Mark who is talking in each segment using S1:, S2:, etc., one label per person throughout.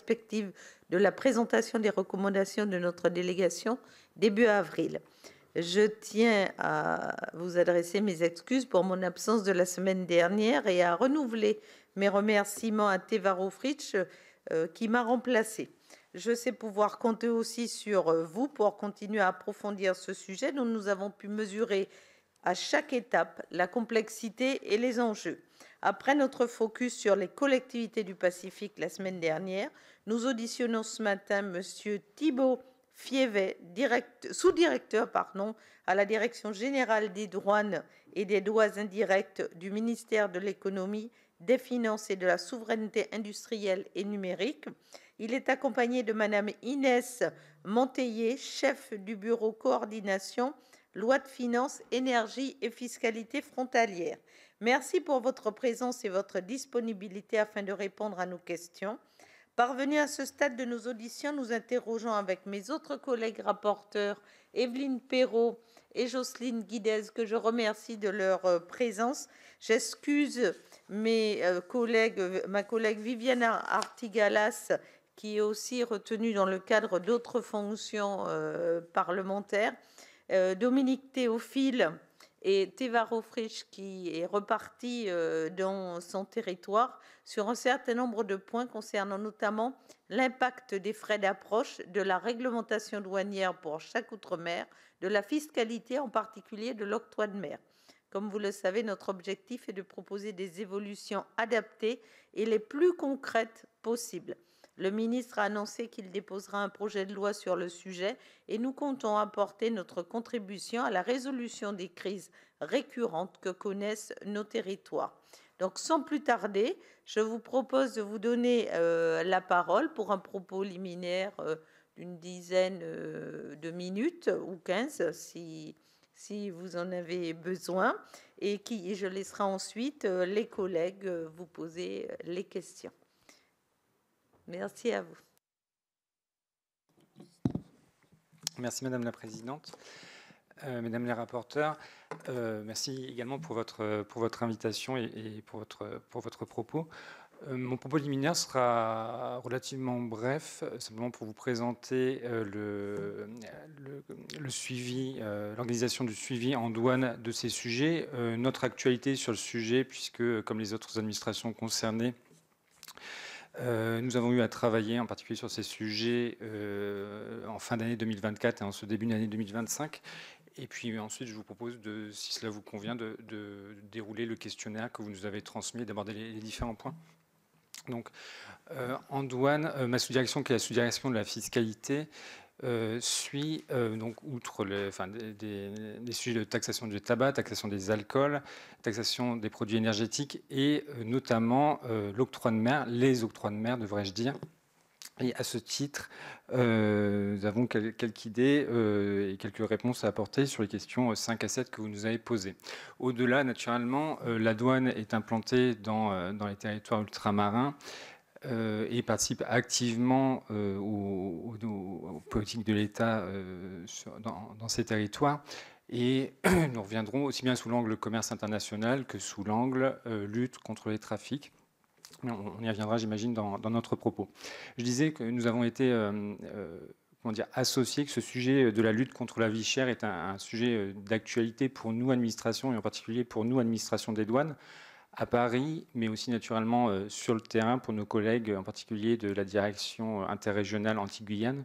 S1: perspective de la présentation des recommandations de notre délégation début avril. Je tiens à vous adresser mes excuses pour mon absence de la semaine dernière et à renouveler mes remerciements à Teva Rohfritsch qui m'a remplacé. Je sais pouvoir compter aussi sur vous pour continuer à approfondir ce sujet dont nous avons pu mesurer à chaque étape la complexité et les enjeux. Après notre focus sur les collectivités du Pacifique la semaine dernière, nous auditionnons ce matin M. Thibault Fievet, sous-directeur à la Direction générale des douanes et des droits indirects du ministère de l'économie, des finances et de la souveraineté industrielle et numérique. Il est accompagné de Madame Inès Monteiller, chef du bureau coordination, loi de finances, énergie et fiscalité frontalière. Merci pour votre présence et votre disponibilité afin de répondre à nos questions. Parvenus à ce stade de nos auditions, nous interrogeons avec mes autres collègues rapporteurs, Evelyne Perrot et Jocelyne Guidez, que je remercie de leur présence. J'excuse ma collègue Viviane Artigalas, qui est aussi retenue dans le cadre d'autres fonctions parlementaires, Dominique Théophile et Teva Rohfritsch qui est reparti dans son territoire sur un certain nombre de points concernant notamment l'impact des frais d'approche, de la réglementation douanière pour chaque outre-mer, de la fiscalité, en particulier de l'octroi de mer. Comme vous le savez, notre objectif est de proposer des évolutions adaptées et les plus concrètes possibles. Le ministre a annoncé qu'il déposera un projet de loi sur le sujet et nous comptons apporter notre contribution à la résolution des crises récurrentes que connaissent nos territoires. Donc, sans plus tarder, je vous propose de vous donner la parole pour un propos liminaire d'une dizaine de minutes ou 15 si vous en avez besoin, et je laisserai ensuite les collègues vous poser les questions. Merci à vous.
S2: Merci Madame la Présidente. Mesdames les rapporteurs, merci également pour votre invitation et pour votre propos. Mon propos liminaire sera relativement bref, simplement pour vous présenter le suivi, l'organisation du suivi en douane de ces sujets, notre actualité sur le sujet, puisque comme les autres administrations concernées, nous avons eu à travailler en particulier sur ces sujets en fin d'année 2024 et en ce début d'année 2025. Et puis ensuite, je vous propose, si cela vous convient, de dérouler le questionnaire que vous nous avez transmis et d'aborder les différents points. Donc, en douane, ma sous-direction, qui est la sous-direction de la fiscalité, suit, donc, outre des sujets de taxation du tabac, taxation des alcools, taxation des produits énergétiques et notamment l'octroi de mer, les octrois de mer, devrais-je dire. Et à ce titre, nous avons quelques idées et quelques réponses à apporter sur les questions 5 à 7 que vous nous avez posées. Au-delà, naturellement, la douane est implantée dans les territoires ultramarins et participe activement aux politiques de l'État dans ces territoires. Et nous reviendrons aussi bien sous l'angle commerce international que sous l'angle lutte contre les trafics. On y reviendra, j'imagine, dans notre propos. Je disais que nous avons été associés, que ce sujet de la lutte contre la vie chère est un sujet d'actualité pour nous, administration, et en particulier pour nous, administration des douanes, à Paris, mais aussi naturellement sur le terrain pour nos collègues, en particulier de la direction interrégionale Antilles-Guyane,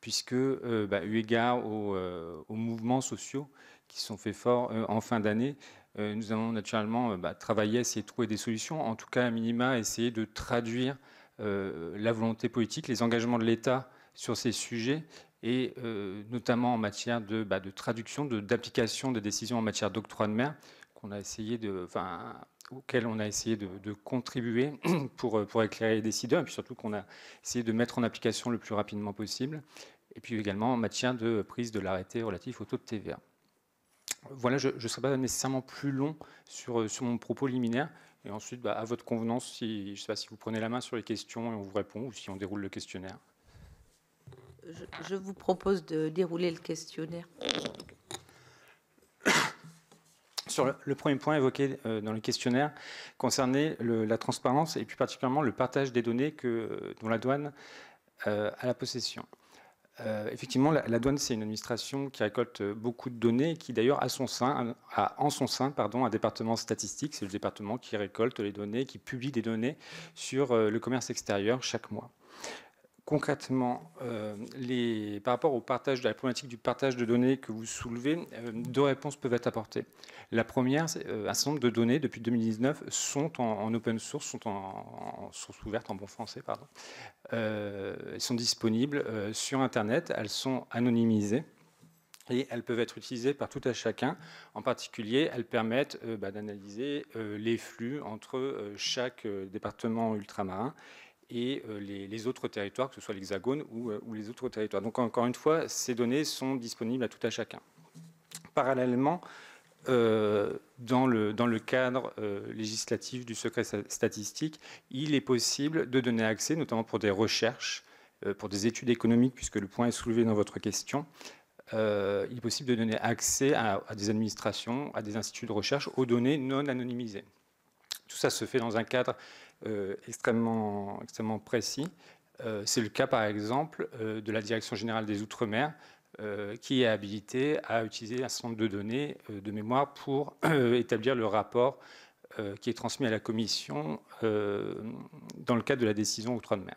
S2: puisque, eu égard aux mouvements sociaux qui sont faits forts en fin d'année, nous allons naturellement travailler à essayer de trouver des solutions, en tout cas à minima, essayer de traduire la volonté politique, les engagements de l'État sur ces sujets, et notamment en matière de traduction, d'application des décisions en matière d'octroi de mer, auxquelles on a essayé de contribuer pour éclairer les décideurs, et puis surtout qu'on a essayé de mettre en application le plus rapidement possible, et puis également en matière de prise de l'arrêté relatif au taux de TVA. Voilà, je ne serai pas nécessairement plus long sur mon propos liminaire, et ensuite, à votre convenance, je ne sais pas si vous prenez la main sur les questions et on vous répond, ou si on déroule le questionnaire.
S1: Je vous propose de dérouler le questionnaire.
S2: Sur le premier point évoqué dans le questionnaire, concernait la transparence et plus particulièrement le partage des données dont la douane a la possession. Effectivement, la douane, c'est une administration qui récolte beaucoup de données et qui d'ailleurs a en son sein un département statistique. C'est le département qui récolte les données, qui publie des données sur le commerce extérieur chaque mois. Concrètement, par rapport à la problématique du partage de données que vous soulevez, deux réponses peuvent être apportées. La première, c'est un certain nombre de données, depuis 2019, sont en open source, sont en source ouverte, en bon français, pardon. Elles sont disponibles sur Internet, elles sont anonymisées et elles peuvent être utilisées par tout à chacun. En particulier, elles permettent d'analyser les flux entre chaque département ultramarin et les autres territoires, que ce soit l'Hexagone ou les autres territoires. Donc encore une fois, ces données sont disponibles à tout à chacun. Parallèlement, dans le cadre législatif du secret statistique, il est possible de donner accès, notamment pour des recherches, pour des études économiques, puisque le point est soulevé dans votre question, il est possible de donner accès à des administrations, à des instituts de recherche, aux données non anonymisées. Tout ça se fait dans un cadre extrêmement précis. C'est le cas, par exemple, de la Direction générale des Outre-mer, qui est habilitée à utiliser un certain nombre de données de mémoire pour établir le rapport qui est transmis à la Commission dans le cadre de la décision Outre-mer.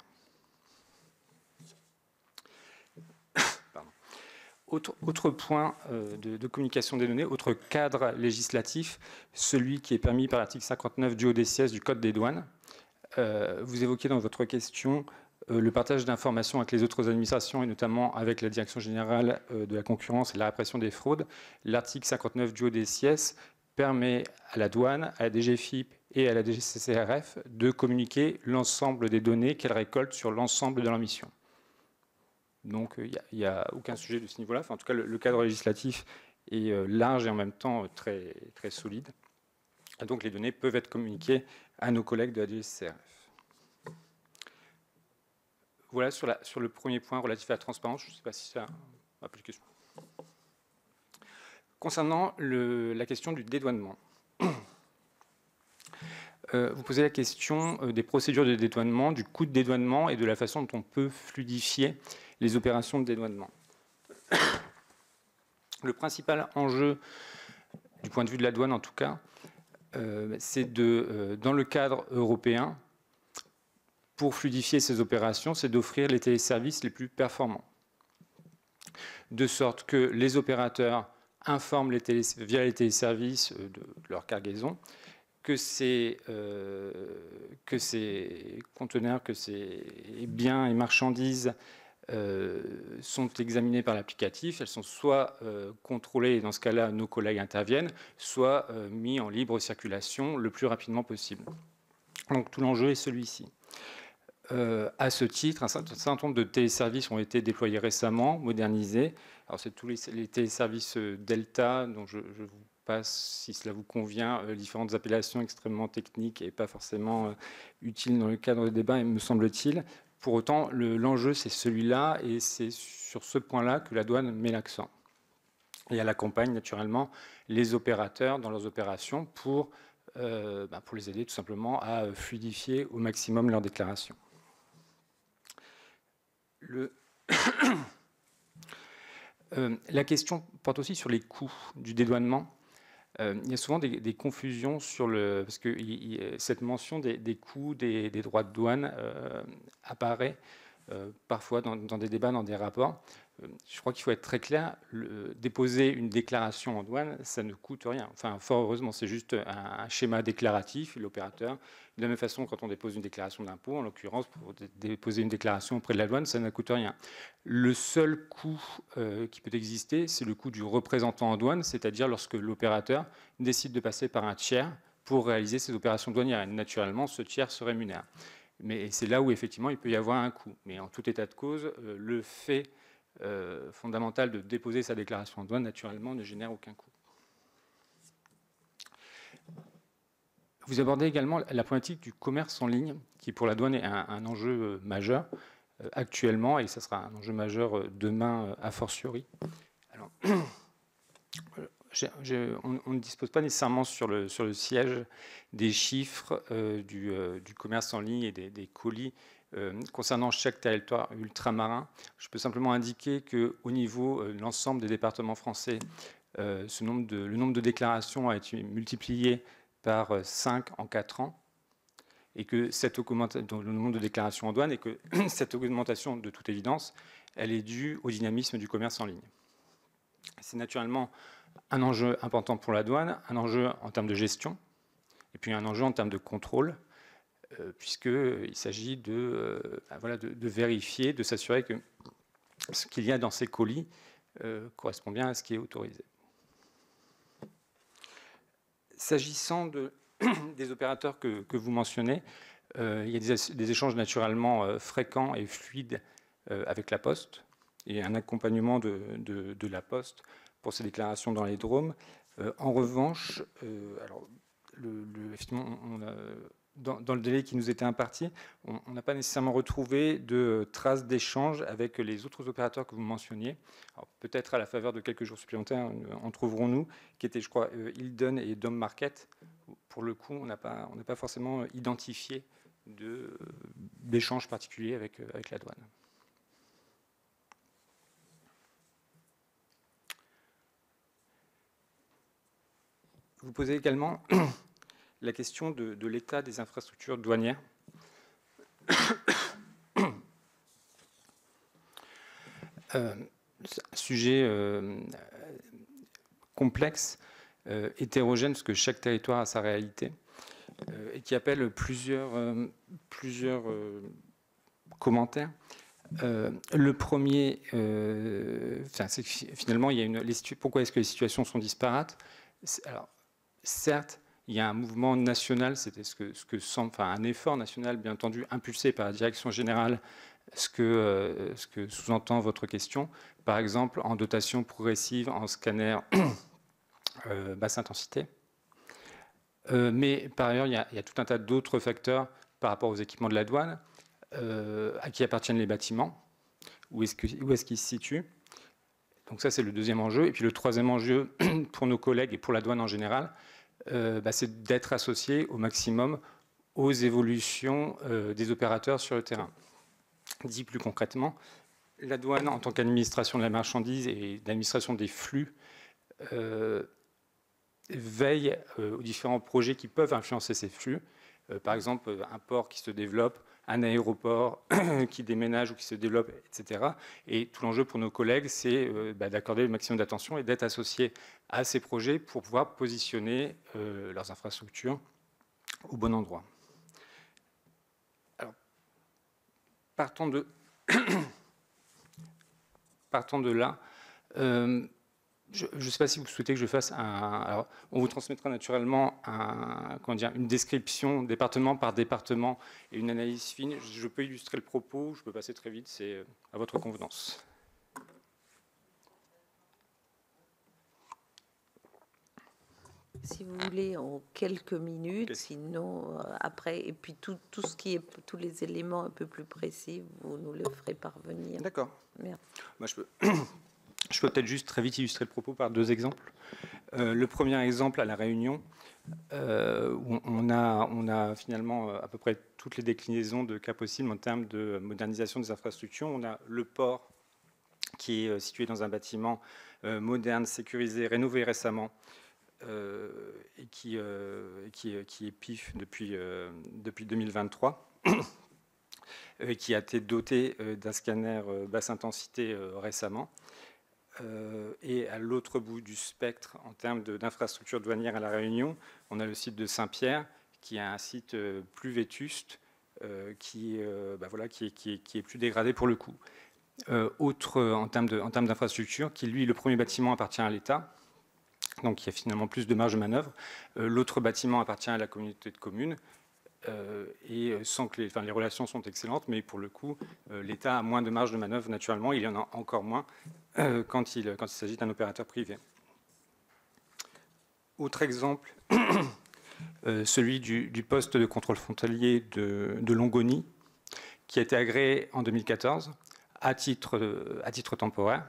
S2: Autre point de communication des données, autre cadre législatif, celui qui est permis par l'article 59 du ODCS du Code des douanes. Vous évoquez dans votre question le partage d'informations avec les autres administrations et notamment avec la Direction générale de la concurrence et de la répression des fraudes. L'article 59 du ODCS permet à la douane, à la DGFiP et à la DGCCRF de communiquer l'ensemble des données qu'elles récoltent sur l'ensemble de leur mission. Donc il n'y a aucun sujet de ce niveau-là. Enfin, en tout cas, le cadre législatif est large et en même temps très, très solide. Et donc les données peuvent être communiquées à nos collègues de la DGCCRF. Voilà sur le premier point relatif à la transparence. Je ne sais pas si ça a plus de questions. Concernant la question du dédouanement. Vous posez la question des procédures de dédouanement, du coût de dédouanement et de la façon dont on peut fluidifier les opérations de dédouanement. Le principal enjeu, du point de vue de la douane en tout cas, c'est dans le cadre européen, pour fluidifier ces opérations, c'est d'offrir les téléservices les plus performants. De sorte que les opérateurs informent via les téléservices de leur cargaison, que ces conteneurs, que ces biens et marchandises sont examinés par l'applicatif. Elles sont soit contrôlées, et dans ce cas-là, nos collègues interviennent, soit mis en libre circulation le plus rapidement possible. Donc tout l'enjeu est celui-ci. À ce titre, un certain nombre de téléservices ont été déployés récemment, modernisés. Alors c'est tous les téléservices Delta, dont je vous passe, si cela vous convient, différentes appellations extrêmement techniques et pas forcément utiles dans le cadre du débat, me semble-t-il. Pour autant, l'enjeu, c'est celui-là, et c'est sur ce point-là que la douane met l'accent. Et elle accompagne naturellement les opérateurs dans leurs opérations pour les aider tout simplement à fluidifier au maximum leurs déclarations. La question porte aussi sur les coûts du dédouanement. Il y a souvent des confusions parce que cette mention des coûts des droits de douane apparaît parfois dans des débats, dans des rapports. Je crois qu'il faut être très clair, déposer une déclaration en douane, ça ne coûte rien. Enfin, fort heureusement, c'est juste un schéma déclaratif, l'opérateur. De la même façon, quand on dépose une déclaration d'impôt, en l'occurrence, pour déposer une déclaration auprès de la douane, ça ne coûte rien. Le seul coût qui peut exister, c'est le coût du représentant en douane, c'est-à-dire lorsque l'opérateur décide de passer par un tiers pour réaliser ses opérations douanières. Et naturellement, ce tiers se rémunère. Mais c'est là où, effectivement, il peut y avoir un coût. Mais en tout état de cause, le fait fondamental de déposer sa déclaration en douane, naturellement, ne génère aucun coût. Vous abordez également la problématique du commerce en ligne, qui pour la douane est un enjeu majeur actuellement, et ça sera un enjeu majeur demain a fortiori. Alors, on ne dispose pas nécessairement sur le siège des chiffres du commerce en ligne et des colis concernant chaque territoire ultramarin. Je peux simplement indiquer qu'au niveau de l'ensemble des départements français, le nombre de déclarations a été multiplié par 5 en 4 ans, et que cette augmentation, le nombre de déclarations en douane, et que cette augmentation, de toute évidence, elle est due au dynamisme du commerce en ligne. C'est naturellement un enjeu important pour la douane, un enjeu en termes de gestion, et puis un enjeu en termes de contrôle, puisqu'il s'agit de vérifier, de s'assurer que ce qu'il y a dans ces colis correspond bien à ce qui est autorisé. S'agissant des opérateurs que vous mentionnez, il y a des échanges naturellement fréquents et fluides avec la Poste, et un accompagnement de la Poste pour ces déclarations dans les DROM. En revanche, effectivement, dans le délai qui nous était imparti, on n'a pas nécessairement retrouvé de traces d'échanges avec les autres opérateurs que vous mentionniez. Peut-être à la faveur de quelques jours supplémentaires, en trouverons-nous, qui étaient, je crois, Hilden et Dom Market. Pour le coup, on n'a pas forcément identifié d'échanges particuliers avec la douane. Vous posez également la question de l'état des infrastructures douanières. Un sujet complexe, hétérogène, parce que chaque territoire a sa réalité, et qui appelle plusieurs commentaires. Le premier, c'est que finalement, il y a pourquoi est-ce que les situations sont disparates? Alors, certes, il y a un mouvement national, c'était ce que semble, un effort national, bien entendu, impulsé par la direction générale, ce que sous-entend votre question, par exemple en dotation progressive, en scanner basse intensité. Mais par ailleurs, il y a tout un tas d'autres facteurs par rapport aux équipements de la douane, à qui appartiennent les bâtiments, où est-ce qu'ils se situent. Donc ça, c'est le deuxième enjeu. Et puis le troisième enjeu, pour nos collègues et pour la douane en général, c'est d'être associé au maximum aux évolutions des opérateurs sur le terrain. Dit plus concrètement, la douane, en tant qu'administration de la marchandise et d'administration des flux, veille aux différents projets qui peuvent influencer ces flux. Par exemple, un port qui se développe, un aéroport qui déménage ou qui se développe, etc. Et tout l'enjeu pour nos collègues, c'est d'accorder le maximum d'attention et d'être associés à ces projets pour pouvoir positionner leurs infrastructures au bon endroit. Alors, partant de là, je ne sais pas si vous souhaitez que je fasse alors, on vous transmettra naturellement une description département par département et une analyse fine. Je peux illustrer le propos, je peux passer très vite, c'est à votre convenance.
S1: Si vous voulez, en quelques minutes, okay. Sinon, après, et puis tout ce qui est, tous les éléments un peu plus précis, vous nous le ferez parvenir.
S2: D'accord.
S1: Merci.
S2: Moi, je peux peut-être juste très vite illustrer le propos par deux exemples. Le premier exemple à La Réunion, où on a finalement à peu près toutes les déclinaisons de cas possibles en termes de modernisation des infrastructures. On a le port qui est situé dans un bâtiment moderne, sécurisé, rénové récemment, et qui est PIF depuis 2023, qui a été doté d'un scanner basse intensité récemment. Et à l'autre bout du spectre, en termes d'infrastructures douanières à La Réunion, on a le site de Saint-Pierre, qui est un site plus vétuste, qui est plus dégradé pour le coup. Autre en termes d'infrastructure, qui lui, le premier bâtiment appartient à l'État, donc il y a finalement plus de marge de manœuvre. L'autre bâtiment appartient à la communauté de communes, et sans que les relations sont excellentes, mais pour le coup, l'État a moins de marge de manœuvre naturellement, il y en a encore moins quand il s'agit d'un opérateur privé. Autre exemple, celui du poste de contrôle frontalier de Longoni, qui a été agréé en 2014 à titre temporaire,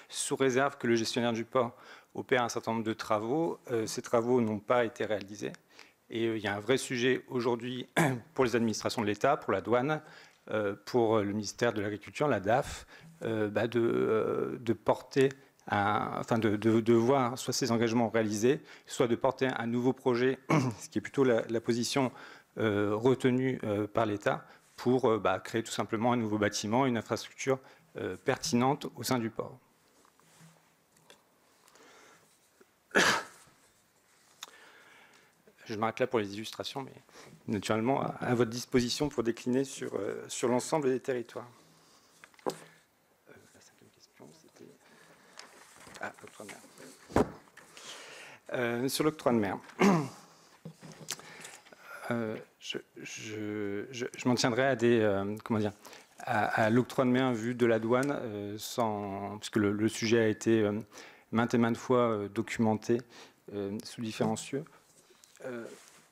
S2: sous réserve que le gestionnaire du port opère un certain nombre de travaux. Ces travaux n'ont pas été réalisés. Et il y a un vrai sujet aujourd'hui pour les administrations de l'État, pour la douane, pour le ministère de l'Agriculture, la DAF, de porter, de voir soit ces engagements réalisés, soit de porter un nouveau projet, ce qui est plutôt la position retenue par l'État, pour créer tout simplement un nouveau bâtiment, une infrastructure pertinente au sein du port. Je m'arrête là pour les illustrations, mais naturellement à votre disposition pour décliner sur l'ensemble des territoires. La cinquième question, c'était... Ah, l'octroi de mer. Sur l'octroi de mer. Je m'en tiendrai à des... comment dire, à l'octroi de mer vu de la douane, puisque le sujet a été maintes et maintes fois documenté sous différents cieux.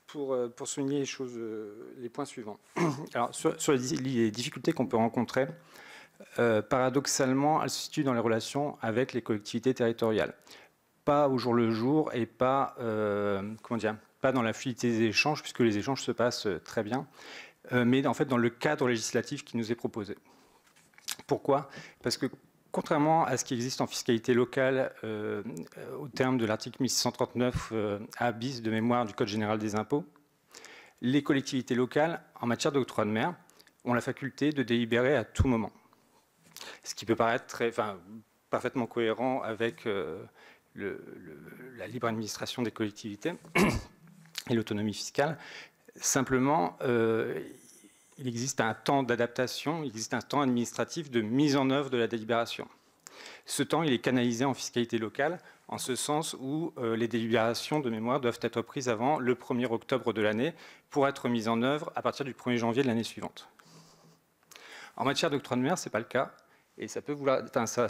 S2: Pour souligner les points suivants. Alors, sur les difficultés qu'on peut rencontrer, paradoxalement, elles se situent dans les relations avec les collectivités territoriales. Pas au jour le jour et pas, pas dans la fluidité des échanges, puisque les échanges se passent très bien, mais en fait dans le cadre législatif qui nous est proposé. Pourquoi? Parce que contrairement à ce qui existe en fiscalité locale, au terme de l'article 1639 A bis de mémoire du Code général des impôts, les collectivités locales, en matière d'octroi de mer, ont la faculté de délibérer à tout moment. Ce qui peut paraître parfaitement cohérent avec la libre administration des collectivités et l'autonomie fiscale. Simplement, il existe un temps d'adaptation, il existe un temps administratif de mise en œuvre de la délibération. Ce temps, il est canalisé en fiscalité locale, en ce sens où les délibérations de mémoire doivent être prises avant le 1er octobre de l'année pour être mises en œuvre à partir du 1er janvier de l'année suivante. En matière d'octroi de mer, ce n'est pas le cas, et ça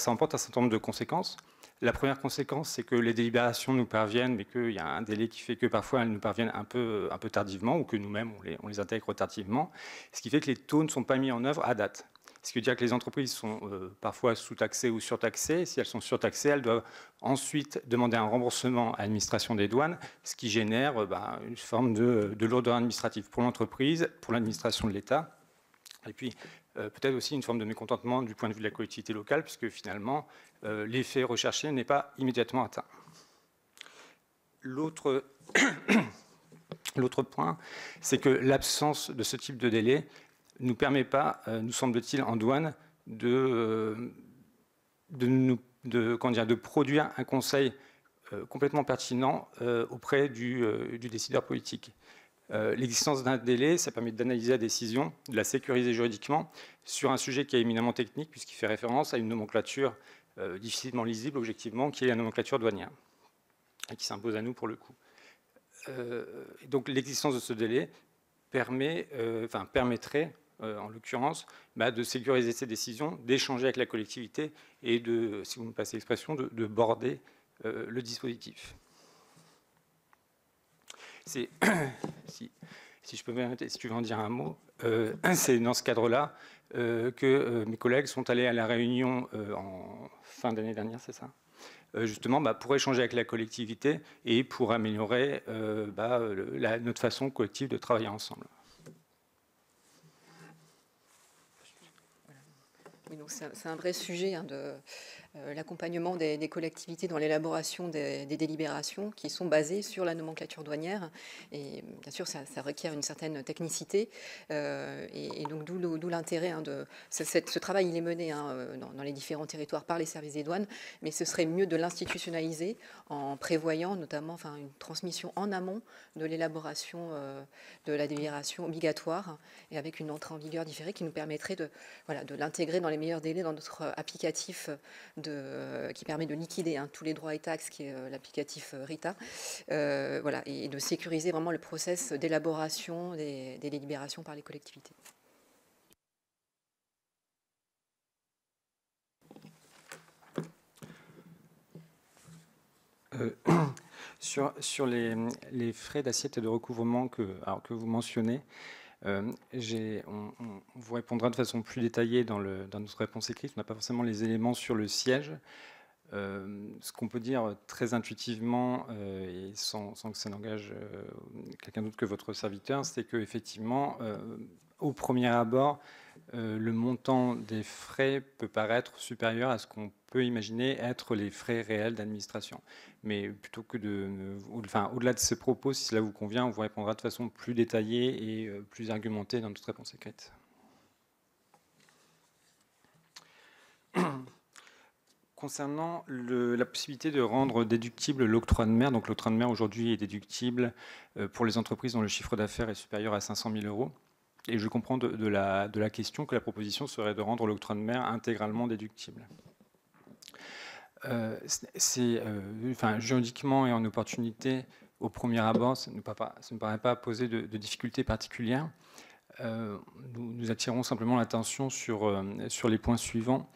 S2: emporte un certain nombre de conséquences. La première conséquence, c'est que les délibérations nous parviennent, mais qu'il y a un délai qui fait que parfois elles nous parviennent un peu tardivement, ou que nous-mêmes on les intègre tardivement, ce qui fait que les taux ne sont pas mis en œuvre à date. Ce qui veut dire que les entreprises sont parfois sous-taxées ou surtaxées. Si elles sont surtaxées, elles doivent ensuite demander un remboursement à l'administration des douanes, ce qui génère une forme de lourdeur administrative pour l'entreprise, pour l'administration de l'État, et puis peut-être aussi une forme de mécontentement du point de vue de la collectivité locale, puisque finalement, l'effet recherché n'est pas immédiatement atteint. L'autre point, c'est que l'absence de ce type de délai ne nous permet pas, nous semble-t-il, en douane, de produire un conseil complètement pertinent auprès du décideur politique. L'existence d'un délai, ça permet d'analyser la décision, de la sécuriser juridiquement sur un sujet qui est éminemment technique, puisqu'il fait référence à une nomenclature difficilement lisible, objectivement, qui est la nomenclature douanière, et qui s'impose à nous pour le coup. Donc l'existence de ce délai permettrait, en l'occurrence, de sécuriser ces décisions, d'échanger avec la collectivité et de, si vous me passez l'expression, de border le dispositif. Si je peux me permettre, si tu veux en dire un mot, c'est dans ce cadre-là que mes collègues sont allés à la Réunion en fin d'année dernière, c'est ça ? Justement pour échanger avec la collectivité et pour améliorer notre façon collective de travailler ensemble.
S3: Oui, donc c'est un vrai sujet de l'accompagnement des collectivités dans l'élaboration des délibérations qui sont basées sur la nomenclature douanière. Et bien sûr, ça requiert une certaine technicité. Et donc, d'où l'intérêt de... Ce travail, il est mené dans les différents territoires par les services des douanes, mais ce serait mieux de l'institutionnaliser en prévoyant notamment une transmission en amont de l'élaboration de la délibération obligatoire et avec une entrée en vigueur différée qui nous permettrait de l'intégrer dans les meilleurs délais dans notre applicatif qui permet de liquider tous les droits et taxes, qui est l'applicatif RITA, et de sécuriser vraiment le process d'élaboration des délibérations par les collectivités.
S2: Sur les frais d'assiette et de recouvrement que vous mentionnez, on vous répondra de façon plus détaillée dans notre réponse écrite. On n'a pas forcément les éléments sur le siège. Ce qu'on peut dire très intuitivement, et sans que ça n'engage quelqu'un d'autre que votre serviteur, c'est qu'effectivement, au premier abord, le montant des frais peut paraître supérieur à ce qu'on peut imaginer être les frais réels d'administration. Mais plutôt que au-delà de ces propos, si cela vous convient, on vous répondra de façon plus détaillée et plus argumentée dans notre réponse écrite. Concernant la possibilité de rendre déductible l'octroi de mer, donc l'octroi de mer aujourd'hui est déductible pour les entreprises dont le chiffre d'affaires est supérieur à 500 000 euros. Et je comprends de la question que la proposition serait de rendre l'octroi de mer intégralement déductible. Juridiquement et en opportunité, au premier abord, ça ne me paraît pas poser de difficultés particulières. Nous attirons simplement l'attention sur les points suivants.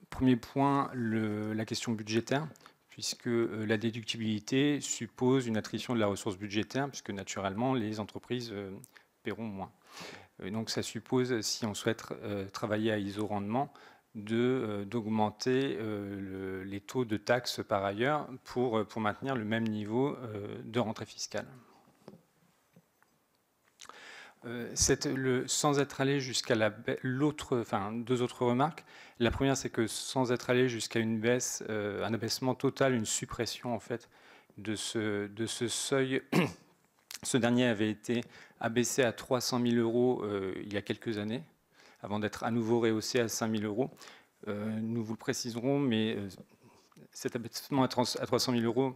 S2: Premier point, la question budgétaire, puisque la déductibilité suppose une attrition de la ressource budgétaire, puisque naturellement les entreprises paieront moins. Donc ça suppose, si on souhaite travailler à iso-rendement, d'augmenter les taux de taxes par ailleurs pour maintenir le même niveau de rentrée fiscale. Sans être allé jusqu'à deux autres remarques. La première, c'est que sans être allé jusqu'à une baisse, un abaissement total, une suppression en fait de ce seuil, ce dernier avait été abaissé à 300 000 euros il y a quelques années, avant d'être à nouveau rehaussé à 5 000 euros. Nous vous le préciserons, mais cet abaissement à 300 000 euros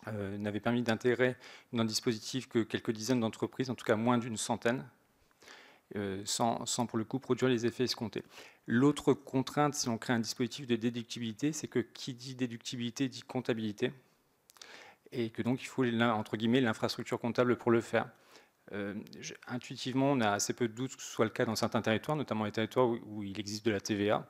S2: n'avait permis d'intégrer dans le dispositif que quelques dizaines d'entreprises, en tout cas moins d'une centaine, sans pour le coup produire les effets escomptés. L'autre contrainte, si on crée un dispositif de déductibilité, c'est que qui dit déductibilité dit comptabilité, et que donc il faut, entre guillemets, l'infrastructure comptable pour le faire. Intuitivement, on a assez peu de doutes que ce soit le cas dans certains territoires, notamment les territoires où il existe de la TVA.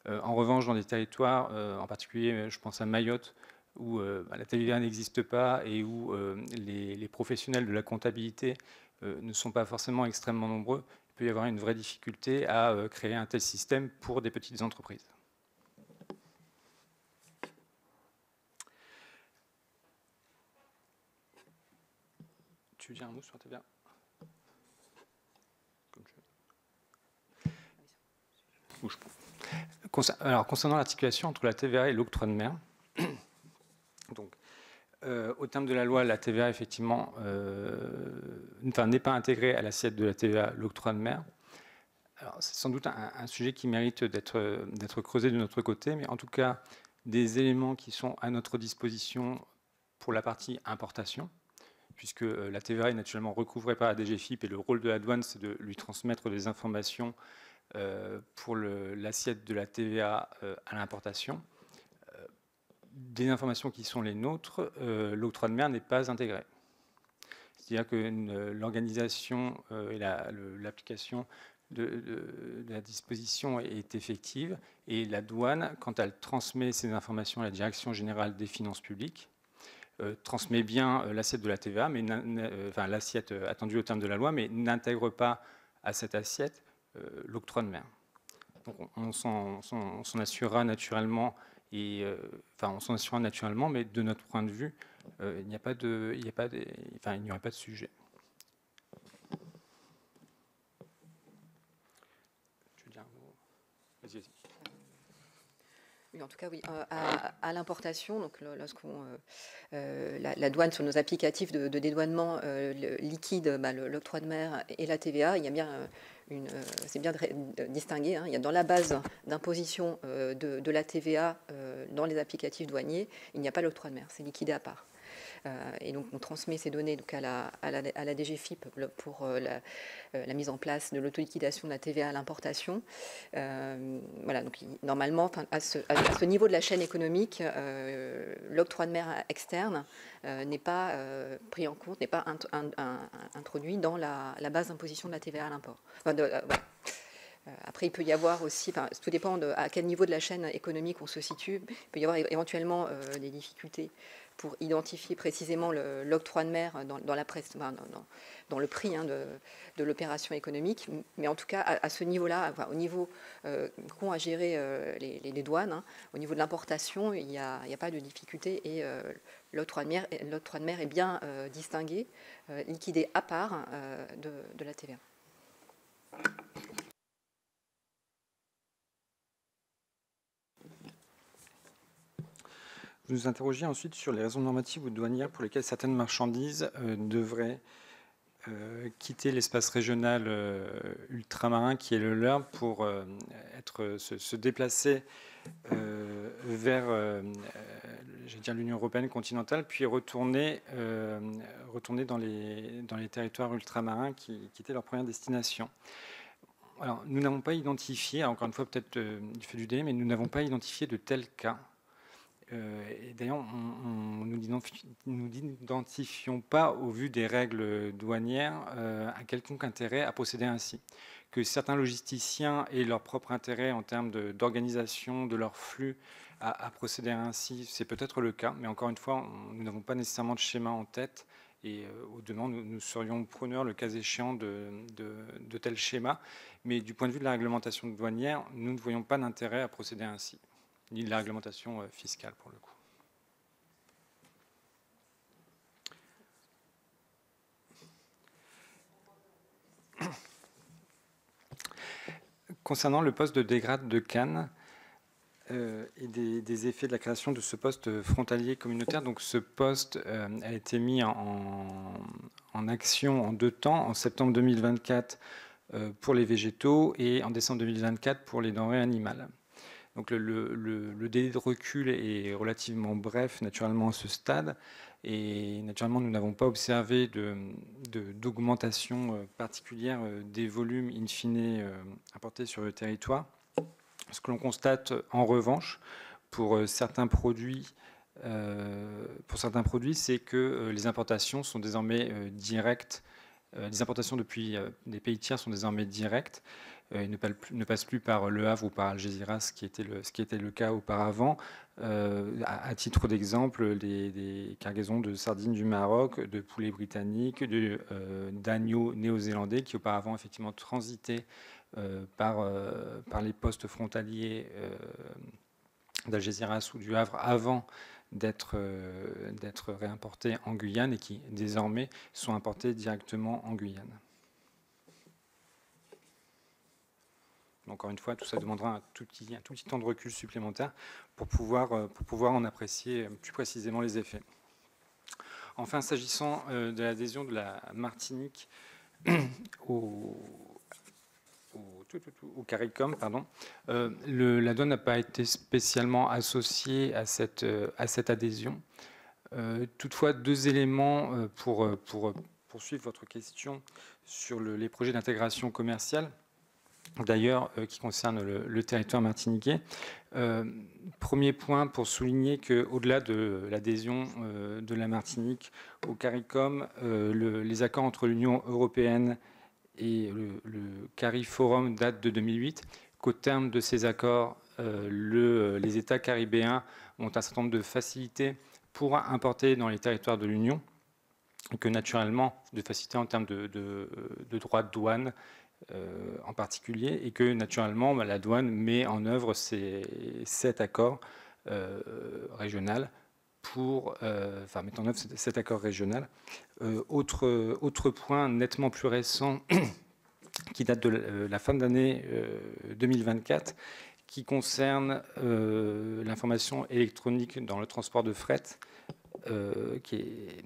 S2: En revanche, dans des territoires, en particulier, je pense à Mayotte, où la TVA n'existe pas et où les professionnels de la comptabilité ne sont pas forcément extrêmement nombreux, il peut y avoir une vraie difficulté à créer un tel système pour des petites entreprises. Tu veux dire un mot sur la TVA ? Alors, concernant l'articulation entre la TVA et l'octroi de mer, donc, au terme de la loi, la TVA, effectivement, n'est pas intégrée à l'assiette de la TVA, l'octroi de mer. Alors, c'est sans doute un sujet qui mérite d'être creusé de notre côté, mais en tout cas, des éléments qui sont à notre disposition pour la partie importation, puisque la TVA est naturellement recouvrée par la DGFiP et le rôle de la douane, c'est de lui transmettre des informations pour l'assiette de la TVA à l'importation. Des informations qui sont les nôtres, l'octroi de mer n'est pas intégré. C'est-à-dire que l'organisation et l'application de la disposition est effective et la douane, quand elle transmet ces informations à la Direction générale des finances publiques, transmet bien l'assiette de la TVA, mais l'assiette attendue au terme de la loi, mais n'intègre pas à cette assiette l'octroi de mer. Donc on s'en assurera naturellement, mais de notre point de vue, il n'y aurait pas de sujet. Tu veux dire un mot ? Vas-y.
S3: Oui, en tout cas, oui. À l'importation, donc lorsqu'on la douane sur nos applicatifs de dédouanement liquide, l'octroi de mer et la TVA, il y a bien c'est bien de distinguer. Hein, il y a dans la base d'imposition de la TVA dans les applicatifs douaniers, il n'y a pas l'octroi de mer, c'est liquidé à part. Et donc on transmet ces données donc à la DGFiP pour la mise en place de l'autoliquidation de la TVA à l'importation. Voilà, donc normalement, à ce niveau de la chaîne économique, l'octroi de mer externe n'est pas pris en compte, n'est pas introduit dans la base d'imposition de la TVA à l'import. Voilà. Après, il peut y avoir aussi, tout dépend à quel niveau de la chaîne économique on se situe, il peut y avoir éventuellement des difficultés pour identifier précisément l'octroi de mer dans le prix de l'opération économique. Mais en tout cas, à ce niveau-là, au niveau qu'ont à gérer les douanes, au niveau de l'importation, il n'y a pas de difficulté et l'octroi de mer est bien distingué, liquidé à part de la TVA.
S2: Vous nous interrogiez ensuite sur les raisons normatives ou douanières pour lesquelles certaines marchandises devraient quitter l'espace régional ultramarin qui est le leur pour se déplacer vers l'Union européenne continentale, puis retourner dans les territoires ultramarins qui étaient leur première destination. Alors, nous n'avons pas identifié, encore une fois peut-être du fait du délai, mais nous n'avons pas identifié de tels cas. Et d'ailleurs, nous n'identifions pas, au vu des règles douanières, un quelconque intérêt à procéder ainsi. Que certains logisticiens aient leur propre intérêt en termes d'organisation de leur flux à procéder ainsi, c'est peut-être le cas, mais encore une fois, nous n'avons pas nécessairement de schéma en tête. Et au demeurant, nous serions preneurs, le cas échéant, de tels schémas. Mais du point de vue de la réglementation douanière, nous ne voyons pas d'intérêt à procéder ainsi, ni de la réglementation fiscale pour le coup. Concernant le poste de dégrade de Cannes et des effets de la création de ce poste frontalier communautaire, donc ce poste a été mis en action en 2 temps, en septembre 2024 pour les végétaux et en décembre 2024 pour les denrées animales. Donc le délai de recul est relativement bref, naturellement, à ce stade. Et naturellement, nous n'avons pas observé d'augmentation particulière des volumes in fine apportés sur le territoire. Ce que l'on constate, en revanche, pour certains produits, c'est que les importations sont désormais directes. Les importations depuis des pays tiers sont désormais directes. Ne passent plus par Le Havre ou par Algeciras, ce qui était le cas auparavant. À titre d'exemple, des cargaisons de sardines du Maroc, de poulets britanniques, d'agneaux néo-zélandais qui auparavant effectivement transitaient par les postes frontaliers d'Algeciras ou du Havre avant d'être réimportés en Guyane et qui désormais sont importés directement en Guyane. Encore une fois, tout ça demandera un tout petit temps de recul supplémentaire pour pouvoir en apprécier plus précisément les effets. Enfin, s'agissant de l'adhésion de la Martinique au CARICOM, la douane n'a pas été spécialement associée à cette adhésion. Toutefois, 2 éléments pour poursuivre votre question sur les projets d'intégration commerciale, d'ailleurs, qui concerne le territoire martiniquais. Premier point pour souligner qu'au-delà de l'adhésion de la Martinique au CARICOM, les accords entre l'Union européenne et le CARIFORUM datent de 2008, qu'au terme de ces accords, les États caribéens ont un certain nombre de facilités pour importer dans les territoires de l'Union, et que naturellement, de facilités en termes de droits de douane, en particulier, et que naturellement la douane met en œuvre cet accord régional mettre en œuvre cet accord régional. Autre point nettement plus récent qui date de la fin d'année 2024, qui concerne l'information électronique dans le transport de fret, qui est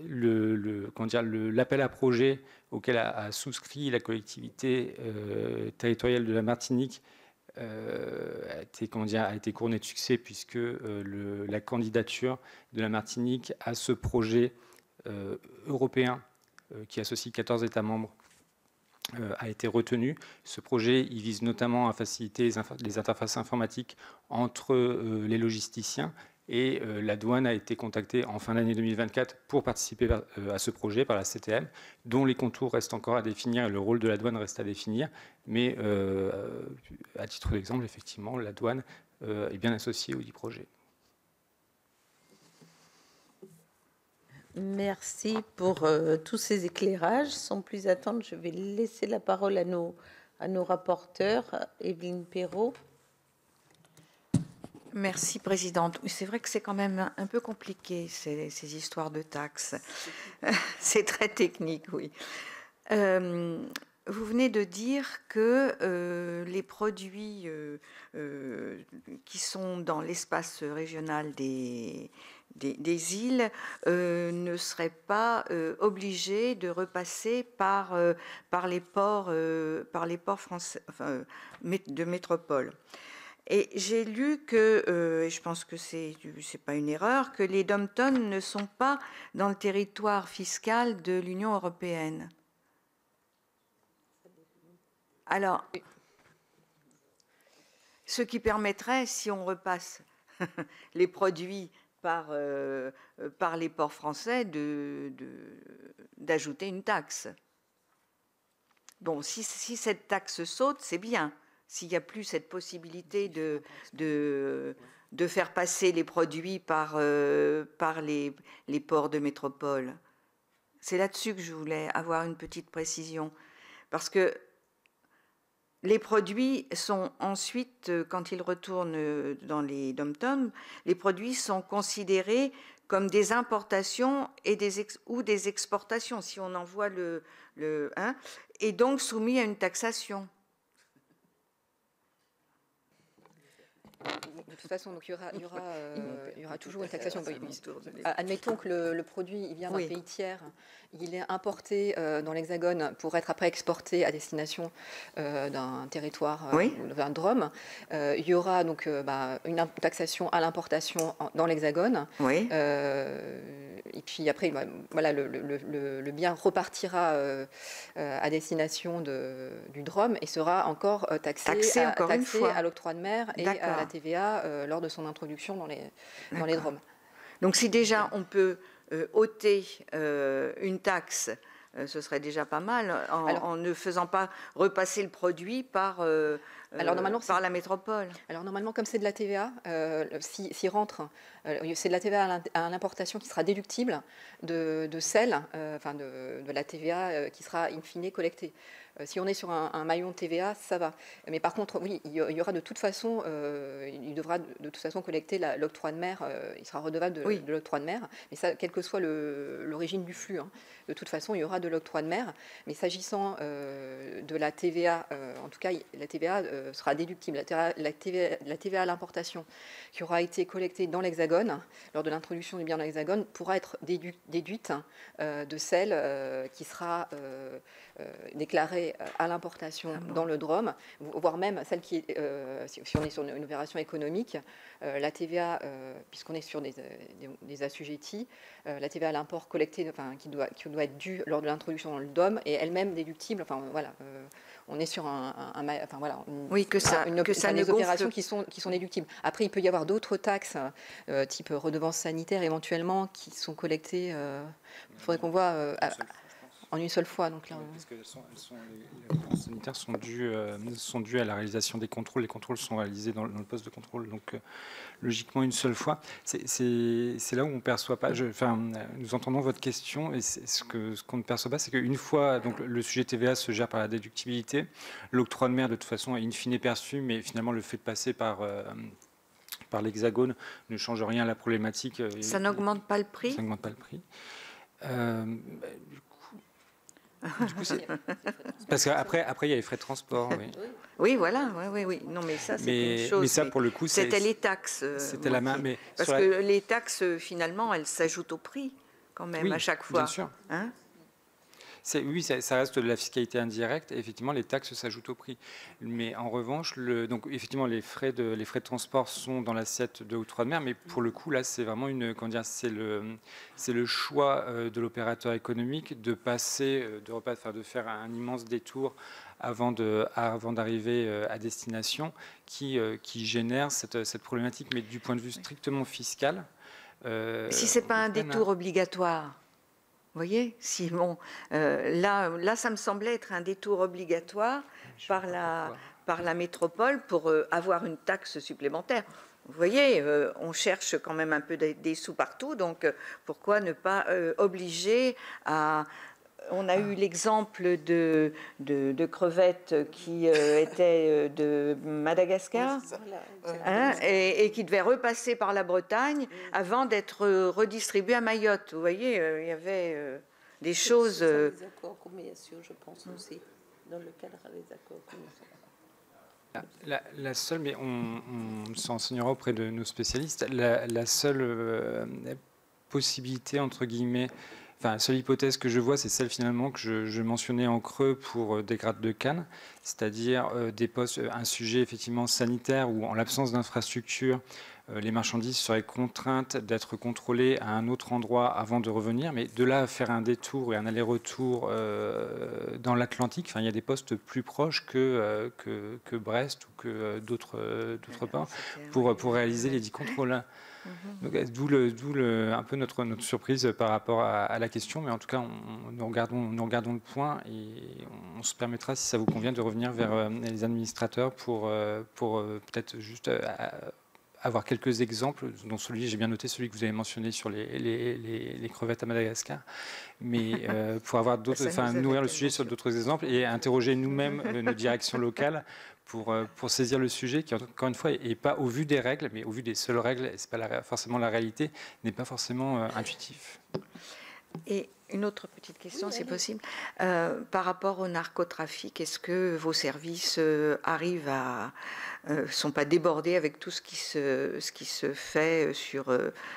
S2: l'appel à projet auquel a souscrit la collectivité territoriale de la Martinique a été couronnée de succès, puisque la candidature de la Martinique à ce projet européen qui associe 14 États membres a été retenue. Ce projet il vise notamment à faciliter les interfaces informatiques entre les logisticiens. Et la douane a été contactée en fin d'année 2024 pour participer à ce projet par la CTM, dont les contours restent encore à définir et le rôle de la douane reste à définir. Mais à titre d'exemple, effectivement, la douane est bien associée au dit projet.
S1: Merci pour tous ces éclairages. Sans plus attendre, je vais laisser la parole à nos rapporteurs. Évelyne Perrot.
S4: Merci, Présidente. C'est vrai que c'est quand même un peu compliqué, ces histoires de taxes. C'est très technique, oui. Vous venez de dire que les produits qui sont dans l'espace régional des îles ne seraient pas obligés de repasser par les ports français, enfin, de métropole. Et j'ai lu que, et je pense que c'est pas une erreur, que les dom-toms ne sont pas dans le territoire fiscal de l'Union européenne. Alors, ce qui permettrait, si on repasse les produits par les ports français, d'ajouter une taxe. Bon, si cette taxe saute, c'est bien. S'il n'y a plus cette possibilité de faire passer les produits par les ports de métropole. C'est là-dessus que je voulais avoir une petite précision. Parce que les produits sont ensuite, quand ils retournent dans les dom-toms, les produits sont considérés comme des importations ou des exportations, si on envoie et donc soumis à une taxation.
S3: De toute façon, donc, il y aura toujours une taxation. Admettons que le produit il vient d'un pays tiers, il est importé dans l'Hexagone pour être après exporté à destination d'un territoire ou d'un DROM. Il y aura donc une taxation à l'importation dans l'Hexagone.
S4: Oui.
S3: Et puis après, voilà, le bien repartira à destination du DROM et sera encore taxé à l'octroi de mer et à la TVA lors de son introduction dans les DROM.
S4: Donc si déjà on peut ôter une taxe, ce serait déjà pas mal, en ne faisant pas repasser le produit par la métropole.
S3: Alors normalement, comme c'est de la TVA, s'il rentre, c'est de la TVA à l'importation qui sera déductible de celle, de la TVA qui sera in fine collectée. Si on est sur un maillon TVA, ça va. Mais par contre, oui, il y aura de toute façon, il devra de toute façon collecter l'octroi de mer, il sera redevable de l'octroi de mer, mais ça, quelle que soit l'origine du flux. Hein. De toute façon, il y aura de l'octroi de mer, mais s'agissant de la TVA, en tout cas, la TVA sera déductible. La TVA à l'importation qui aura été collectée dans l'Hexagone, lors de l'introduction du bien dans l'Hexagone, pourra être déduite de celle qui sera déclarée à l'importation dans le DROM, voire même celle qui est, si on est sur une opération économique, la TVA, puisqu'on est sur des assujettis, la TVA à l'import collectée, qui doit être due lors de l'introduction dans le DOM, est elle-même déductible. Enfin voilà, on est sur des opérations qui sont déductibles. Après, il peut y avoir d'autres taxes, type redevance sanitaire éventuellement, qui sont collectées. Il faudrait qu'on voit. En une seule fois, donc là.
S2: Parce que les dépenses sanitaires sont dues à la réalisation des contrôles. Les contrôles sont réalisés dans le poste de contrôle, donc logiquement une seule fois. C'est là où on ne perçoit pas. Nous entendons votre question, et ce qu'on ne perçoit pas, c'est qu'une fois, donc le sujet TVA se gère par la déductibilité. L'octroi de mer, de toute façon, est in fine perçu, mais finalement le fait de passer par l'Hexagone ne change rien à la problématique.
S4: Ça n'augmente pas le prix.
S2: Ça n'augmente pas le prix. Du coup, parce qu'après, il y a les frais de transport. Oui,
S4: oui voilà. Oui. Non, mais ça, c'est une chose.
S2: Mais ça, pour le coup,
S4: c'était les taxes.
S2: C'était la main. Mais
S4: parce que les taxes, finalement, elles s'ajoutent au prix, quand même, à chaque fois.
S2: Bien sûr.
S4: Hein,
S2: oui, ça reste de la fiscalité indirecte. Et effectivement, les taxes s'ajoutent au prix. Mais en revanche, donc effectivement, les frais de transport sont dans l'assiette de l'octroi de mer. Mais pour le coup, là, c'est vraiment c'est le choix de l'opérateur économique de passer, de faire un immense détour avant d'arriver à destination, qui génère cette problématique. Mais du point de vue strictement fiscal,
S4: si c'est pas un détour obligatoire. Vous voyez, là, ça me semblait être un détour obligatoire par la métropole pour avoir une taxe supplémentaire. Vous voyez, on cherche quand même un peu des sous partout, donc pourquoi ne pas obliger à... On a eu l'exemple de crevettes qui étaient de Madagascar, hein, et qui devaient repasser par la Bretagne avant d'être redistribuées à Mayotte. Vous voyez, il y avait des choses...
S1: Les accords commerciaux, je pense aussi, dans le cadre des accords commerciaux.
S2: La seule, mais on s'enseignera auprès de nos spécialistes, la seule possibilité, entre guillemets, enfin, la seule hypothèse que je vois, c'est celle finalement que je mentionnais en creux pour des grades de Cannes, c'est-à-dire des postes, un sujet effectivement sanitaire où, en l'absence d'infrastructure, les marchandises seraient contraintes d'être contrôlées à un autre endroit avant de revenir, mais de là à faire un détour et un aller-retour dans l'Atlantique, enfin, il y a des postes plus proches que Brest ou que d'autres parts pour réaliser les 10 contrôles. D'où un peu notre surprise par rapport à la question, mais en tout cas, nous regardons le point et on se permettra, si ça vous convient, de revenir vers les administrateurs pour peut-être juste avoir quelques exemples, dont j'ai bien noté celui que vous avez mentionné sur les crevettes à Madagascar, mais pour avoir d'autres, enfin, nourrir le sujet sur d'autres exemples et interroger nous-mêmes nos directions locales pour saisir le sujet qui, encore une fois, n'est pas au vu des règles, mais au vu des seules règles, c'est pas forcément la réalité, n'est pas forcément intuitif.
S4: Et une autre petite question, c'est possible. Par rapport au narcotrafic, est-ce que vos services arrivent à... sont pas débordés avec tout ce qui se fait sur,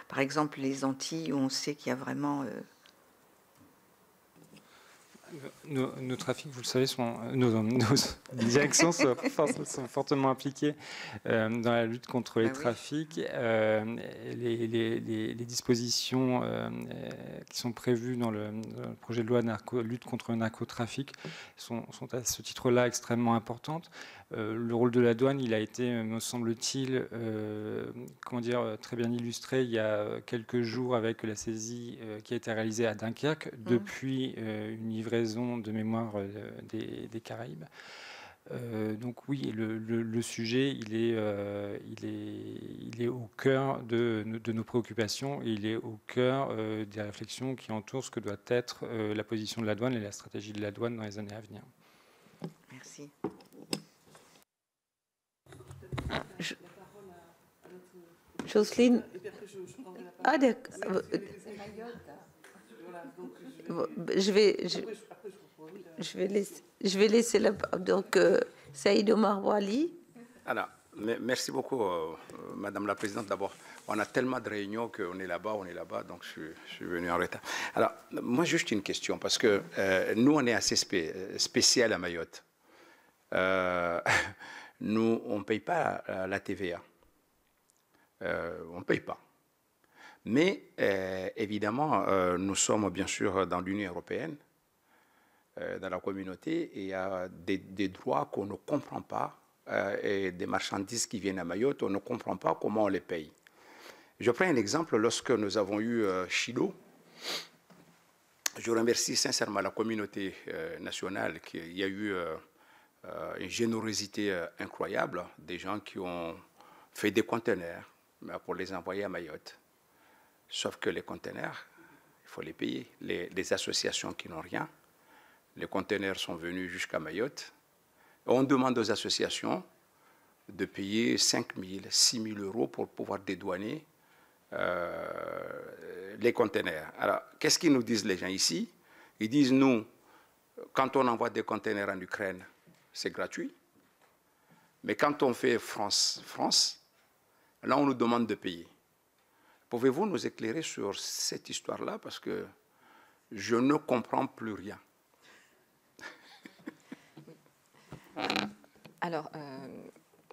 S4: par exemple, les Antilles, où on sait qu'il y a vraiment...
S2: Nos trafics, vous le savez, nos directions sont fortement impliquées dans la lutte contre les trafics. Les dispositions qui sont prévues dans le projet de loi lutte contre le narcotrafic sont à ce titre-là extrêmement importantes. Le rôle de la douane, il a été, me semble-t-il, très bien illustré il y a quelques jours avec la saisie qui a été réalisée à Dunkerque depuis une livraison de mémoire des Caraïbes. Donc oui, le sujet, il est au cœur de nos préoccupations et il est au cœur des réflexions qui entourent ce que doit être la position de la douane et la stratégie de la douane dans les années à venir.
S4: Merci.
S1: Jocelyne. Ah d'accord. Je vais laisser la donc Saïd Omar Wali.
S5: Alors, merci beaucoup, Madame la Présidente. D'abord, on a tellement de réunions qu'on est là-bas, donc je suis venu en retard. Alors, moi, juste une question, parce que nous, on est assez spécial à Mayotte. Nous, on ne paye pas la TVA. On ne paye pas. Mais, évidemment, nous sommes bien sûr dans l'Union européenne, dans la communauté, et il y a des droits qu'on ne comprend pas, et des marchandises qui viennent à Mayotte, on ne comprend pas comment on les paye. Je prends un exemple, lorsque nous avons eu Chido, je remercie sincèrement la communauté nationale, il y a eu une générosité incroyable, des gens qui ont fait des conteneurs pour les envoyer à Mayotte. Sauf que les conteneurs, il faut les payer. Les associations qui n'ont rien, les conteneurs sont venus jusqu'à Mayotte. On demande aux associations de payer 5 000, 6 000 euros pour pouvoir dédouaner les conteneurs. Alors, qu'est-ce qu'ils nous disent les gens ici? Ils disent, nous, quand on envoie des conteneurs en Ukraine, c'est gratuit. Mais quand on fait France, là, on nous demande de payer. Pouvez-vous nous éclairer sur cette histoire-là? Parce que je ne comprends plus rien.
S3: Alors,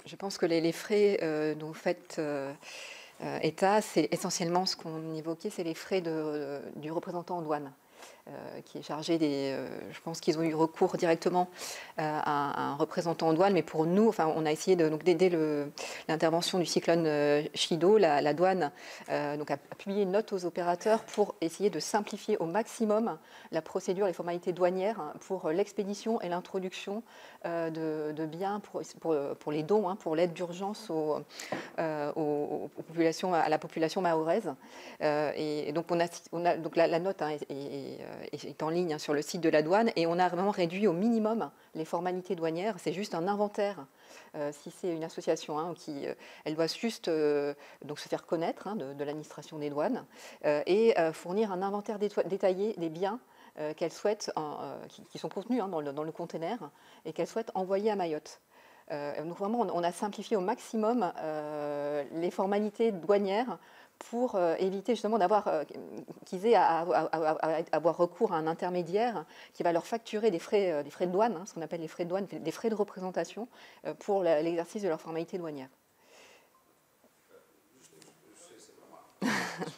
S3: je pense que les frais dont vous faites état, c'est essentiellement ce qu'on évoquait, c'est les frais du représentant en douane. Qui est chargé je pense qu'ils ont eu recours directement à un représentant en douane, mais pour nous, enfin, on a essayé d'aider l'intervention du cyclone Chido. La douane a publié une note aux opérateurs pour essayer de simplifier au maximum la procédure, les formalités douanières pour l'expédition et l'introduction de biens pour les dons, pour l'aide d'urgence aux à la population mahoraise. Et donc, donc la note est en ligne sur le site de la douane, et on a vraiment réduit au minimum les formalités douanières. C'est juste un inventaire. Si c'est une association, elle doit juste donc se faire connaître de l'administration des douanes et fournir un inventaire détaillé des biens qu'elle souhaite, qui sont contenus dans le conteneur et qu'elle souhaite envoyer à Mayotte. Donc vraiment, on a simplifié au maximum les formalités douanières pour éviter justement qu'ils aient à avoir recours à un intermédiaire qui va leur facturer des frais de douane, ce qu'on appelle les frais de douane, des frais de représentation pour l'exercice de leurs formalités douanières.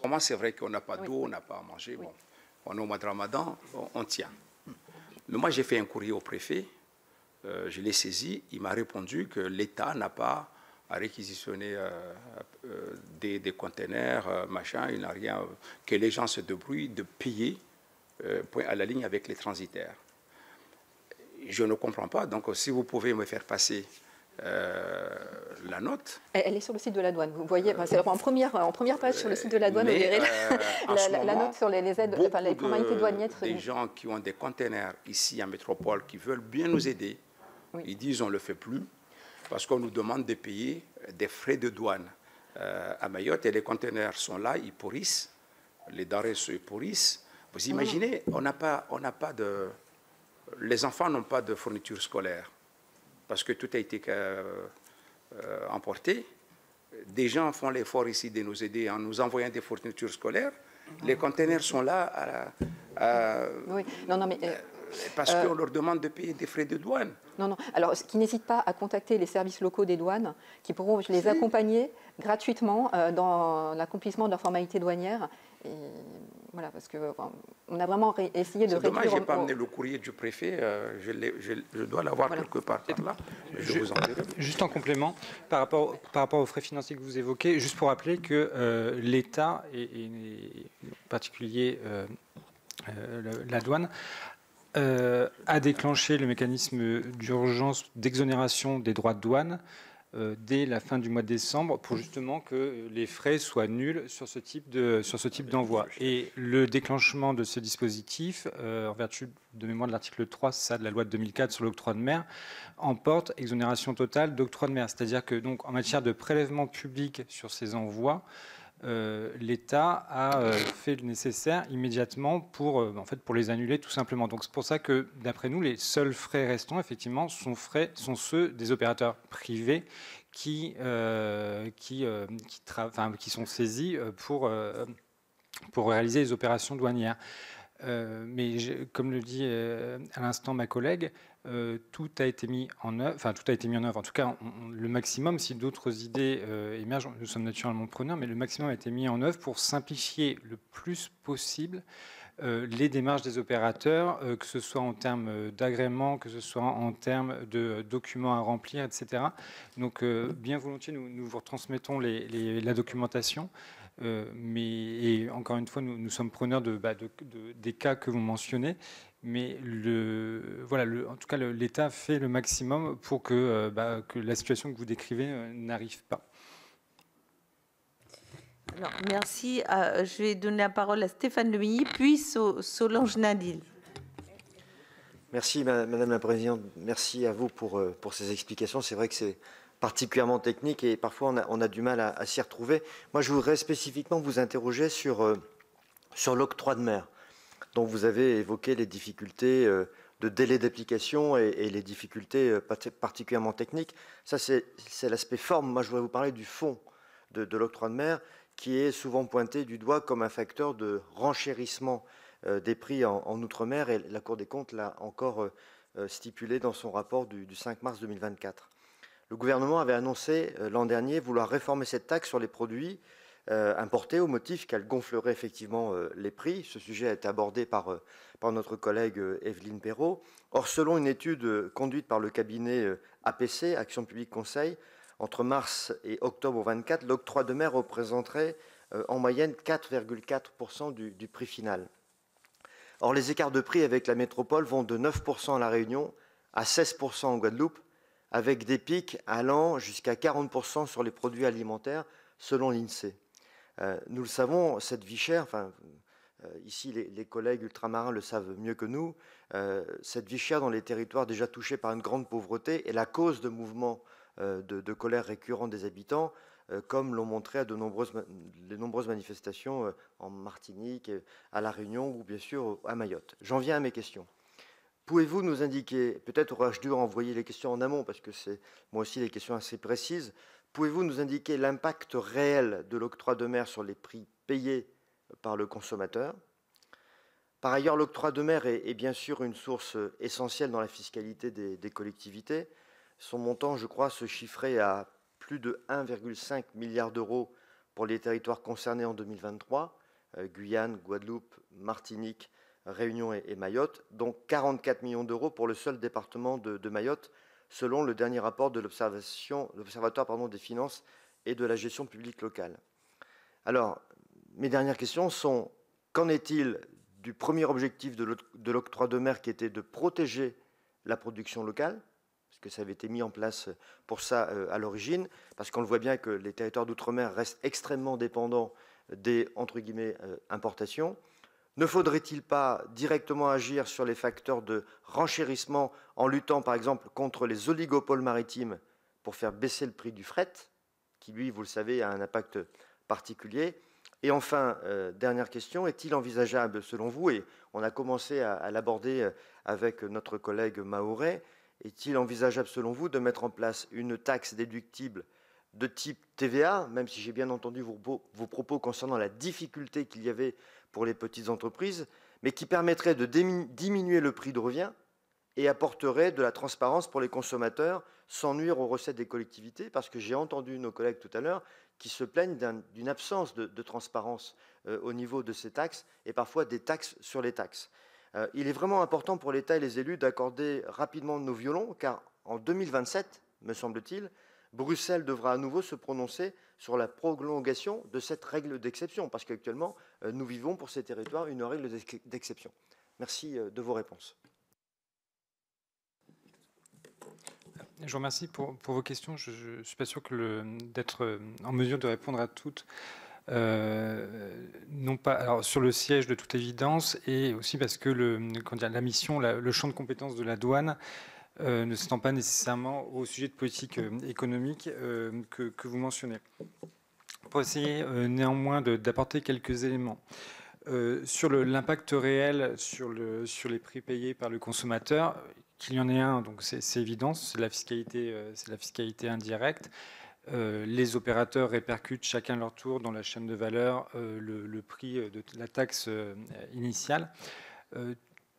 S5: Pour moi, c'est vrai qu'on n'a pas d'eau,
S3: Oui.
S5: on n'a pas à manger.
S3: Oui.
S5: Bon, on est au mois de Ramadan, on tient. Mais moi, j'ai fait un courrier au préfet, je l'ai saisi, il m'a répondu que l'État n'a pas à réquisitionner des conteneurs, machin, il n'a rien, que les gens se débrouillent de payer point à la ligne avec les transitaires. Je ne comprends pas, donc si vous pouvez me faire passer la note.
S3: Elle est sur le site de la douane. Vous voyez, c'est en première page sur le site de la douane, vous verrez la note sur les aides, enfin, les formalités douanières.
S5: Des gens qui ont des conteneurs ici à Métropole qui veulent bien nous aider,
S3: Oui.
S5: ils disent on ne le fait plus parce qu'on nous demande de payer des frais de douane à Mayotte et les conteneurs sont là, ils pourrissent, les denrées se pourrissent. Vous imaginez, on n'a pas de... Les enfants n'ont pas de fourniture scolaire parce que tout a été emporté. Des gens font l'effort ici de nous aider en nous envoyant des fournitures scolaires. Les conteneurs sont là
S3: Oui, non, mais...
S5: parce qu'on leur demande de payer des frais de douane.
S3: Non. Alors, qui n'hésitent pas à contacter les services locaux des douanes, qui pourront les accompagner gratuitement dans l'accomplissement de leurs formalités douanières. Et voilà, parce qu'on a vraiment essayé de réduire...
S5: C'est dommage, je n'ai pas amené le courrier du préfet. Je dois l'avoir quelque part par là. Je vous enverrai.
S2: Juste en complément, par rapport aux frais financiers que vous évoquez, juste pour rappeler que l'État, et en particulier la douane, a déclenché le mécanisme d'urgence d'exonération des droits de douane dès la fin du mois de décembre pour justement que les frais soient nuls sur ce type d'envoi. Et le déclenchement de ce dispositif, en vertu de mémoire de l'article 3, c'est ça, de la loi de 2004 sur l'octroi de mer, emporte exonération totale d'octroi de mer. C'est-à-dire que donc en matière de prélèvement public sur ces envois, l'État a fait le nécessaire immédiatement pour les annuler tout simplement. Donc c'est pour ça que d'après nous, les seuls frais restants effectivement sont ceux des opérateurs privés qui sont saisis pour réaliser les opérations douanières. Mais comme le dit à l'instant ma collègue, tout a été mis en œuvre, en tout cas le maximum. Si d'autres idées émergent, nous sommes naturellement preneurs, mais le maximum a été mis en œuvre pour simplifier le plus possible les démarches des opérateurs, que ce soit en termes d'agrément, que ce soit en termes de documents à remplir, etc. Donc bien volontiers, nous vous retransmettons la documentation. Et encore une fois, nous sommes preneurs des cas que vous mentionnez, mais en tout cas, l'État fait le maximum pour que la situation que vous décrivez n'arrive pas.
S1: Alors, merci. Je vais donner la parole à Stéphane Demilly, puis Solange Nadil.
S6: Merci, Madame la Présidente. Merci à vous pour ces explications. C'est vrai que c'est particulièrement technique et parfois on a du mal à s'y retrouver. Moi, je voudrais spécifiquement vous interroger sur l'octroi de mer. Donc, vous avez évoqué les difficultés de délai d'application et les difficultés particulièrement techniques. Ça, c'est l'aspect forme. Moi, je voudrais vous parler du fond de l'octroi de mer, qui est souvent pointé du doigt comme un facteur de renchérissement des prix en Outre-mer. Et la Cour des comptes l'a encore stipulé dans son rapport du 5 mars 2024. Le gouvernement avait annoncé l'an dernier vouloir réformer cette taxe sur les produits importés au motif qu'elle gonflerait effectivement les prix. Ce sujet a été abordé par notre collègue Evelyne Perrot. Or, selon une étude conduite par le cabinet APC, Action Publique Conseil, entre mars et octobre 24, l'octroi de mer représenterait en moyenne 4,4% du prix final. Or, les écarts de prix avec la métropole vont de 9% à La Réunion à 16% en Guadeloupe, avec des pics allant jusqu'à 40% sur les produits alimentaires, selon l'INSEE. Nous le savons, cette vie chère, ici les collègues ultramarins le savent mieux que nous, cette vie chère dans les territoires déjà touchés par une grande pauvreté est la cause de mouvements de colère récurrents des habitants, comme l'ont montré à les nombreuses manifestations en Martinique, à La Réunion ou bien sûr à Mayotte. J'en viens à mes questions. Pouvez-vous nous indiquer, peut-être aurais-je dû envoyer les questions en amont, parce que c'est moi aussi des questions assez précises, pouvez-vous nous indiquer l'impact réel de l'octroi de mer sur les prix payés par le consommateur? Par ailleurs, l'octroi de mer est bien sûr une source essentielle dans la fiscalité des collectivités. Son montant, je crois, se chiffrait à plus de 1,5 milliard d'euros pour les territoires concernés en 2023, Guyane, Guadeloupe, Martinique, Réunion et Mayotte, dont 44 millions d'euros pour le seul département de Mayotte, selon le dernier rapport de l'Observatoire des finances et de la gestion publique locale. Alors, mes dernières questions sont, qu'en est-il du premier objectif de l'octroi de mer qui était de protéger la production locale, parce que ça avait été mis en place pour ça à l'origine, parce qu'on le voit bien que les territoires d'outre-mer restent extrêmement dépendants des, entre guillemets, importations. Ne faudrait-il pas directement agir sur les facteurs de renchérissement en luttant par exemple contre les oligopoles maritimes pour faire baisser le prix du fret, qui lui, vous le savez, a un impact particulier? Et enfin, dernière question, est-il envisageable selon vous, et on a commencé à l'aborder avec notre collègue Mahoret, est-il envisageable selon vous de mettre en place une taxe déductible de type TVA, même si j'ai bien entendu vos propos concernant la difficulté qu'il y avait pour les petites entreprises, mais qui permettrait de diminuer le prix de revient et apporterait de la transparence pour les consommateurs sans nuire aux recettes des collectivités, parce que j'ai entendu nos collègues tout à l'heure qui se plaignent d'une absence de transparence au niveau de ces taxes et parfois des taxes sur les taxes. Il est vraiment important pour l'État et les élus d'accorder rapidement nos violons, car en 2027, me semble-t-il, Bruxelles devra à nouveau se prononcer sur la prolongation de cette règle d'exception, parce qu'actuellement, nous vivons pour ces territoires une règle d'exception. Merci de vos réponses.
S2: Je vous remercie pour vos questions. Je ne suis pas sûr d'être en mesure de répondre à toutes. Non pas, alors sur le siège de toute évidence, et aussi parce que la mission, le champ de compétences de la douane ne s'étend pas nécessairement au sujet de politique économique que vous mentionnez. Pour essayer néanmoins d'apporter quelques éléments. Sur l'impact réel sur les prix payés par le consommateur, qu'il y en ait un, donc c'est évident, c'est la fiscalité indirecte. Les opérateurs répercutent chacun leur tour dans la chaîne de valeur le prix de la taxe initiale.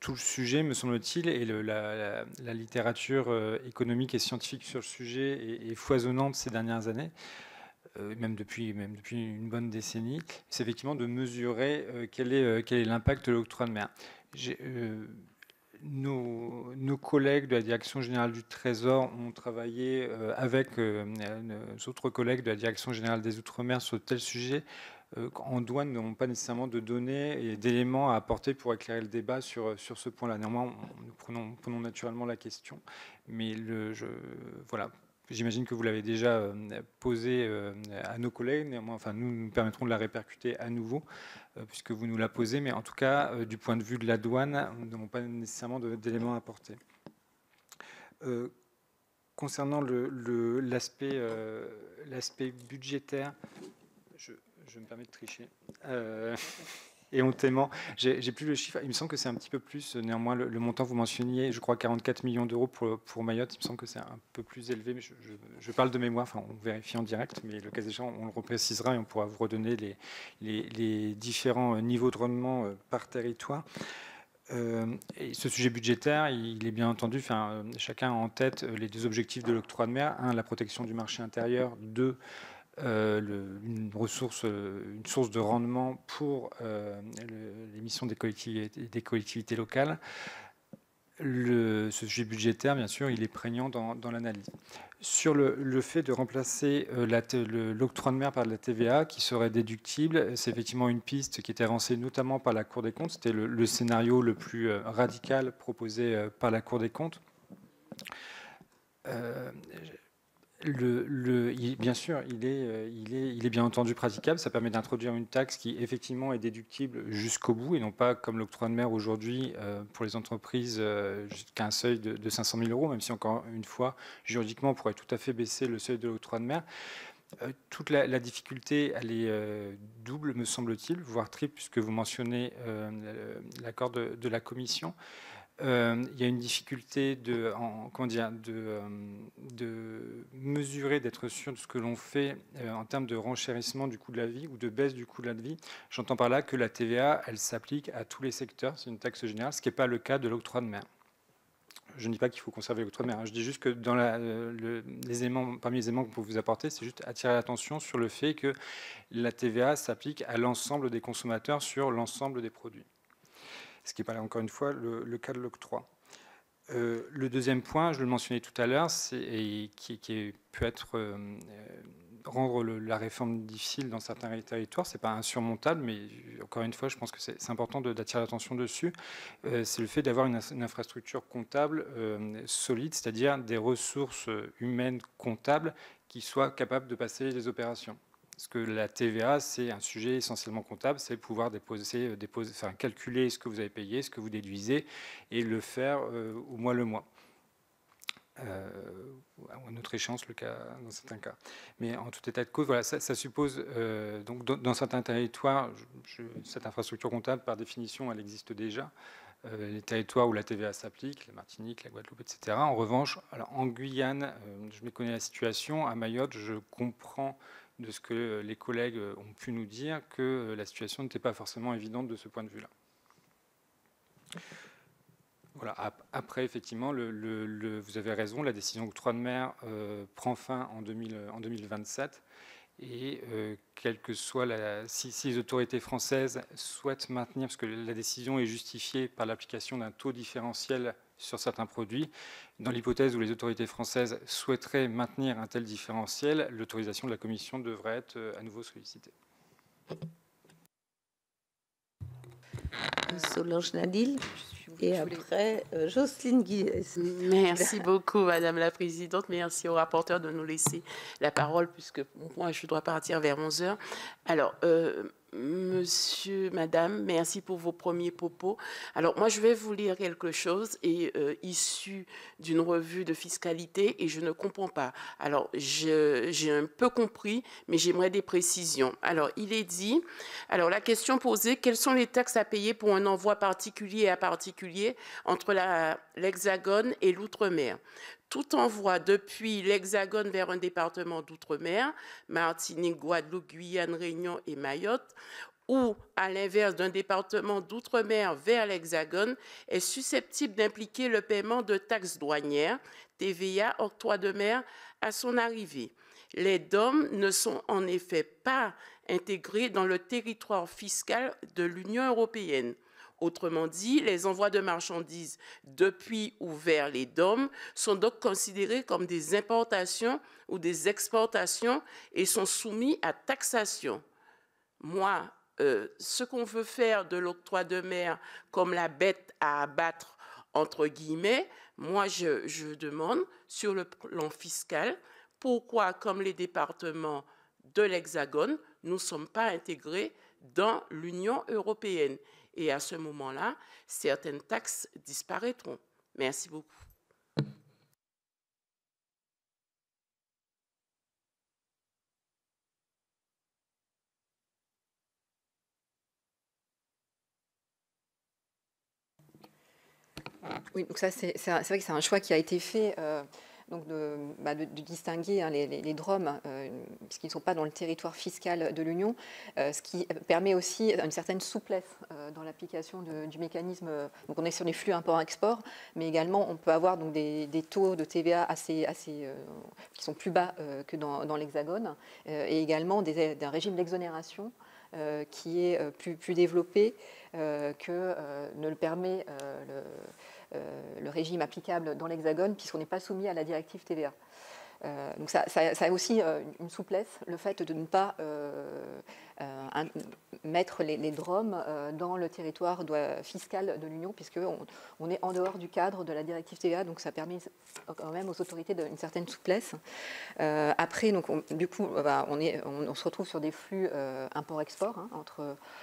S2: Tout le sujet, me semble-t-il, et la littérature économique et scientifique sur le sujet est foisonnante ces dernières années, même depuis une bonne décennie, c'est effectivement de mesurer quel est l'impact de l'octroi de mer. Nos collègues de la Direction générale du Trésor ont travaillé avec nos autres collègues de la Direction générale des Outre-mer sur tel sujet. En douane, nous n'avons pas nécessairement de données et d'éléments à apporter pour éclairer le débat sur ce point-là. Néanmoins, nous prenons naturellement la question. Mais voilà. J'imagine que vous l'avez déjà posé à nos collègues. Néanmoins, nous permettrons de la répercuter à nouveau, puisque vous nous la posez. Mais en tout cas, du point de vue de la douane, nous n'avons pas nécessairement d'éléments à apporter. Concernant l'aspect budgétaire, je me permets de tricher. Et hontément, j'ai plus le chiffre. Il me semble que c'est un petit peu plus. Néanmoins, le montant vous mentionniez, je crois 44 millions d'euros pour Mayotte. Il me semble que c'est un peu plus élevé. Mais je parle de mémoire. Enfin, on vérifie en direct, mais le cas échéant, on le reprécisera et on pourra vous redonner les différents niveaux de rendement par territoire. Et ce sujet budgétaire, il est bien entendu. Chacun a en tête les deux objectifs de l'octroi de mer. Un, la protection du marché intérieur. Deux, une source de rendement pour l'émission des collectivités locales. Ce sujet budgétaire, bien sûr, il est prégnant dans l'analyse. Sur le fait de remplacer l'octroi de mer par de la TVA qui serait déductible, c'est effectivement une piste qui était avancée notamment par la Cour des comptes. C'était le scénario le plus radical proposé par la Cour des comptes. Bien sûr, il est bien entendu praticable. Ça permet d'introduire une taxe qui, effectivement, est déductible jusqu'au bout et non pas comme l'octroi de mer aujourd'hui pour les entreprises jusqu'à un seuil de 500 000 euros, même si, encore une fois, juridiquement, on pourrait tout à fait baisser le seuil de l'octroi de mer. Toute la difficulté, elle est double, me semble-t-il, voire triple, puisque vous mentionnez l'accord de la Commission. Il y a une difficulté de mesurer, d'être sûr de ce que l'on fait en termes de renchérissement du coût de la vie ou de baisse du coût de la vie. J'entends par là que la TVA, elle s'applique à tous les secteurs, c'est une taxe générale, ce qui n'est pas le cas de l'octroi de mer. Je ne dis pas qu'il faut conserver l'octroi de mer, je dis juste que dans parmi les éléments que vous pouvez vous apporter, c'est juste attirer l'attention sur le fait que la TVA s'applique à l'ensemble des consommateurs sur l'ensemble des produits. Ce qui n'est pas, encore une fois, le cas de l'octroi. Le deuxième point, je le mentionnais tout à l'heure, qui peut être rendre la réforme difficile dans certains territoires. Ce n'est pas insurmontable, mais encore une fois, je pense que c'est important d'attirer l'attention dessus. C'est le fait d'avoir une infrastructure comptable solide, c'est-à-dire des ressources humaines comptables qui soient capables de passer les opérations. Parce que la TVA, c'est un sujet essentiellement comptable, c'est pouvoir calculer ce que vous avez payé, ce que vous déduisez, et le faire au mois le mois. À notre échéance, le cas dans certains cas. Mais en tout état de cause, voilà, ça suppose, donc dans certains territoires, cette infrastructure comptable, par définition, elle existe déjà. Les territoires où la TVA s'applique, la Martinique, la Guadeloupe, etc. En revanche, alors, en Guyane, je méconnais la situation. À Mayotte, je comprends de ce que les collègues ont pu nous dire que la situation n'était pas forcément évidente de ce point de vue-là. Voilà. Après, effectivement, vous avez raison, la décision octroi de mer prend fin en 2027. Et quelle que soit si les autorités françaises souhaitent maintenir, parce que la décision est justifiée par l'application d'un taux différentiel sur certains produits, dans l'hypothèse où les autorités françaises souhaiteraient maintenir un tel différentiel, l'autorisation de la Commission devrait être à nouveau sollicitée.
S1: Solange Nadil. Et après, Jocelyne Guillet.
S7: Merci beaucoup, Madame la Présidente. Merci au rapporteur de nous laisser la parole, puisque moi, je dois partir vers 11h. Alors, monsieur, madame, merci pour vos premiers propos. Alors, moi, je vais vous lire quelque chose issu d'une revue de fiscalité et je ne comprends pas. Alors, j'ai un peu compris, mais j'aimerais des précisions. Alors, il est dit, alors la question posée, quelles sont les taxes à payer pour un envoi particulier à particulier entre l'Hexagone et l'Outre-mer? Tout envoi depuis l'Hexagone vers un département d'outre-mer, Martinique, Guadeloupe, Guyane, Réunion et Mayotte, ou à l'inverse d'un département d'outre-mer vers l'Hexagone, est susceptible d'impliquer le paiement de taxes douanières, TVA, octroi de mer à son arrivée. Les DOM ne sont en effet pas intégrés dans le territoire fiscal de l'Union européenne. Autrement dit, les envois de marchandises depuis ou vers les DOM sont donc considérés comme des importations ou des exportations et sont soumis à taxation. Moi, ce qu'on veut faire de l'octroi de mer comme la bête à abattre, entre guillemets, moi je demande sur le plan fiscal, pourquoi, comme les départements de l'Hexagone, nous ne sommes pas intégrés dans l'Union européenne. Et à ce moment-là, certaines taxes disparaîtront. Merci beaucoup.
S3: Oui, donc ça, c'est vrai que c'est un choix qui a été fait. Donc de distinguer les DROM, puisqu'ils ne sont pas dans le territoire fiscal de l'Union, ce qui permet aussi une certaine souplesse dans l'application du mécanisme. Donc on est sur des flux import-export, mais également on peut avoir donc, des taux de TVA qui sont plus bas que dans l'Hexagone, et également d'un régime d'exonération qui est plus développé que ne le permet le régime applicable dans l'Hexagone, puisqu'on n'est pas soumis à la directive TVA. Donc ça a aussi une souplesse, le fait de ne pas mettre les DROM dans le territoire fiscal de l'Union, puisqu'on est en dehors du cadre de la directive TVA, donc ça permet quand même aux autorités une certaine souplesse. Après, donc, du coup, on se retrouve sur des flux import-export hein,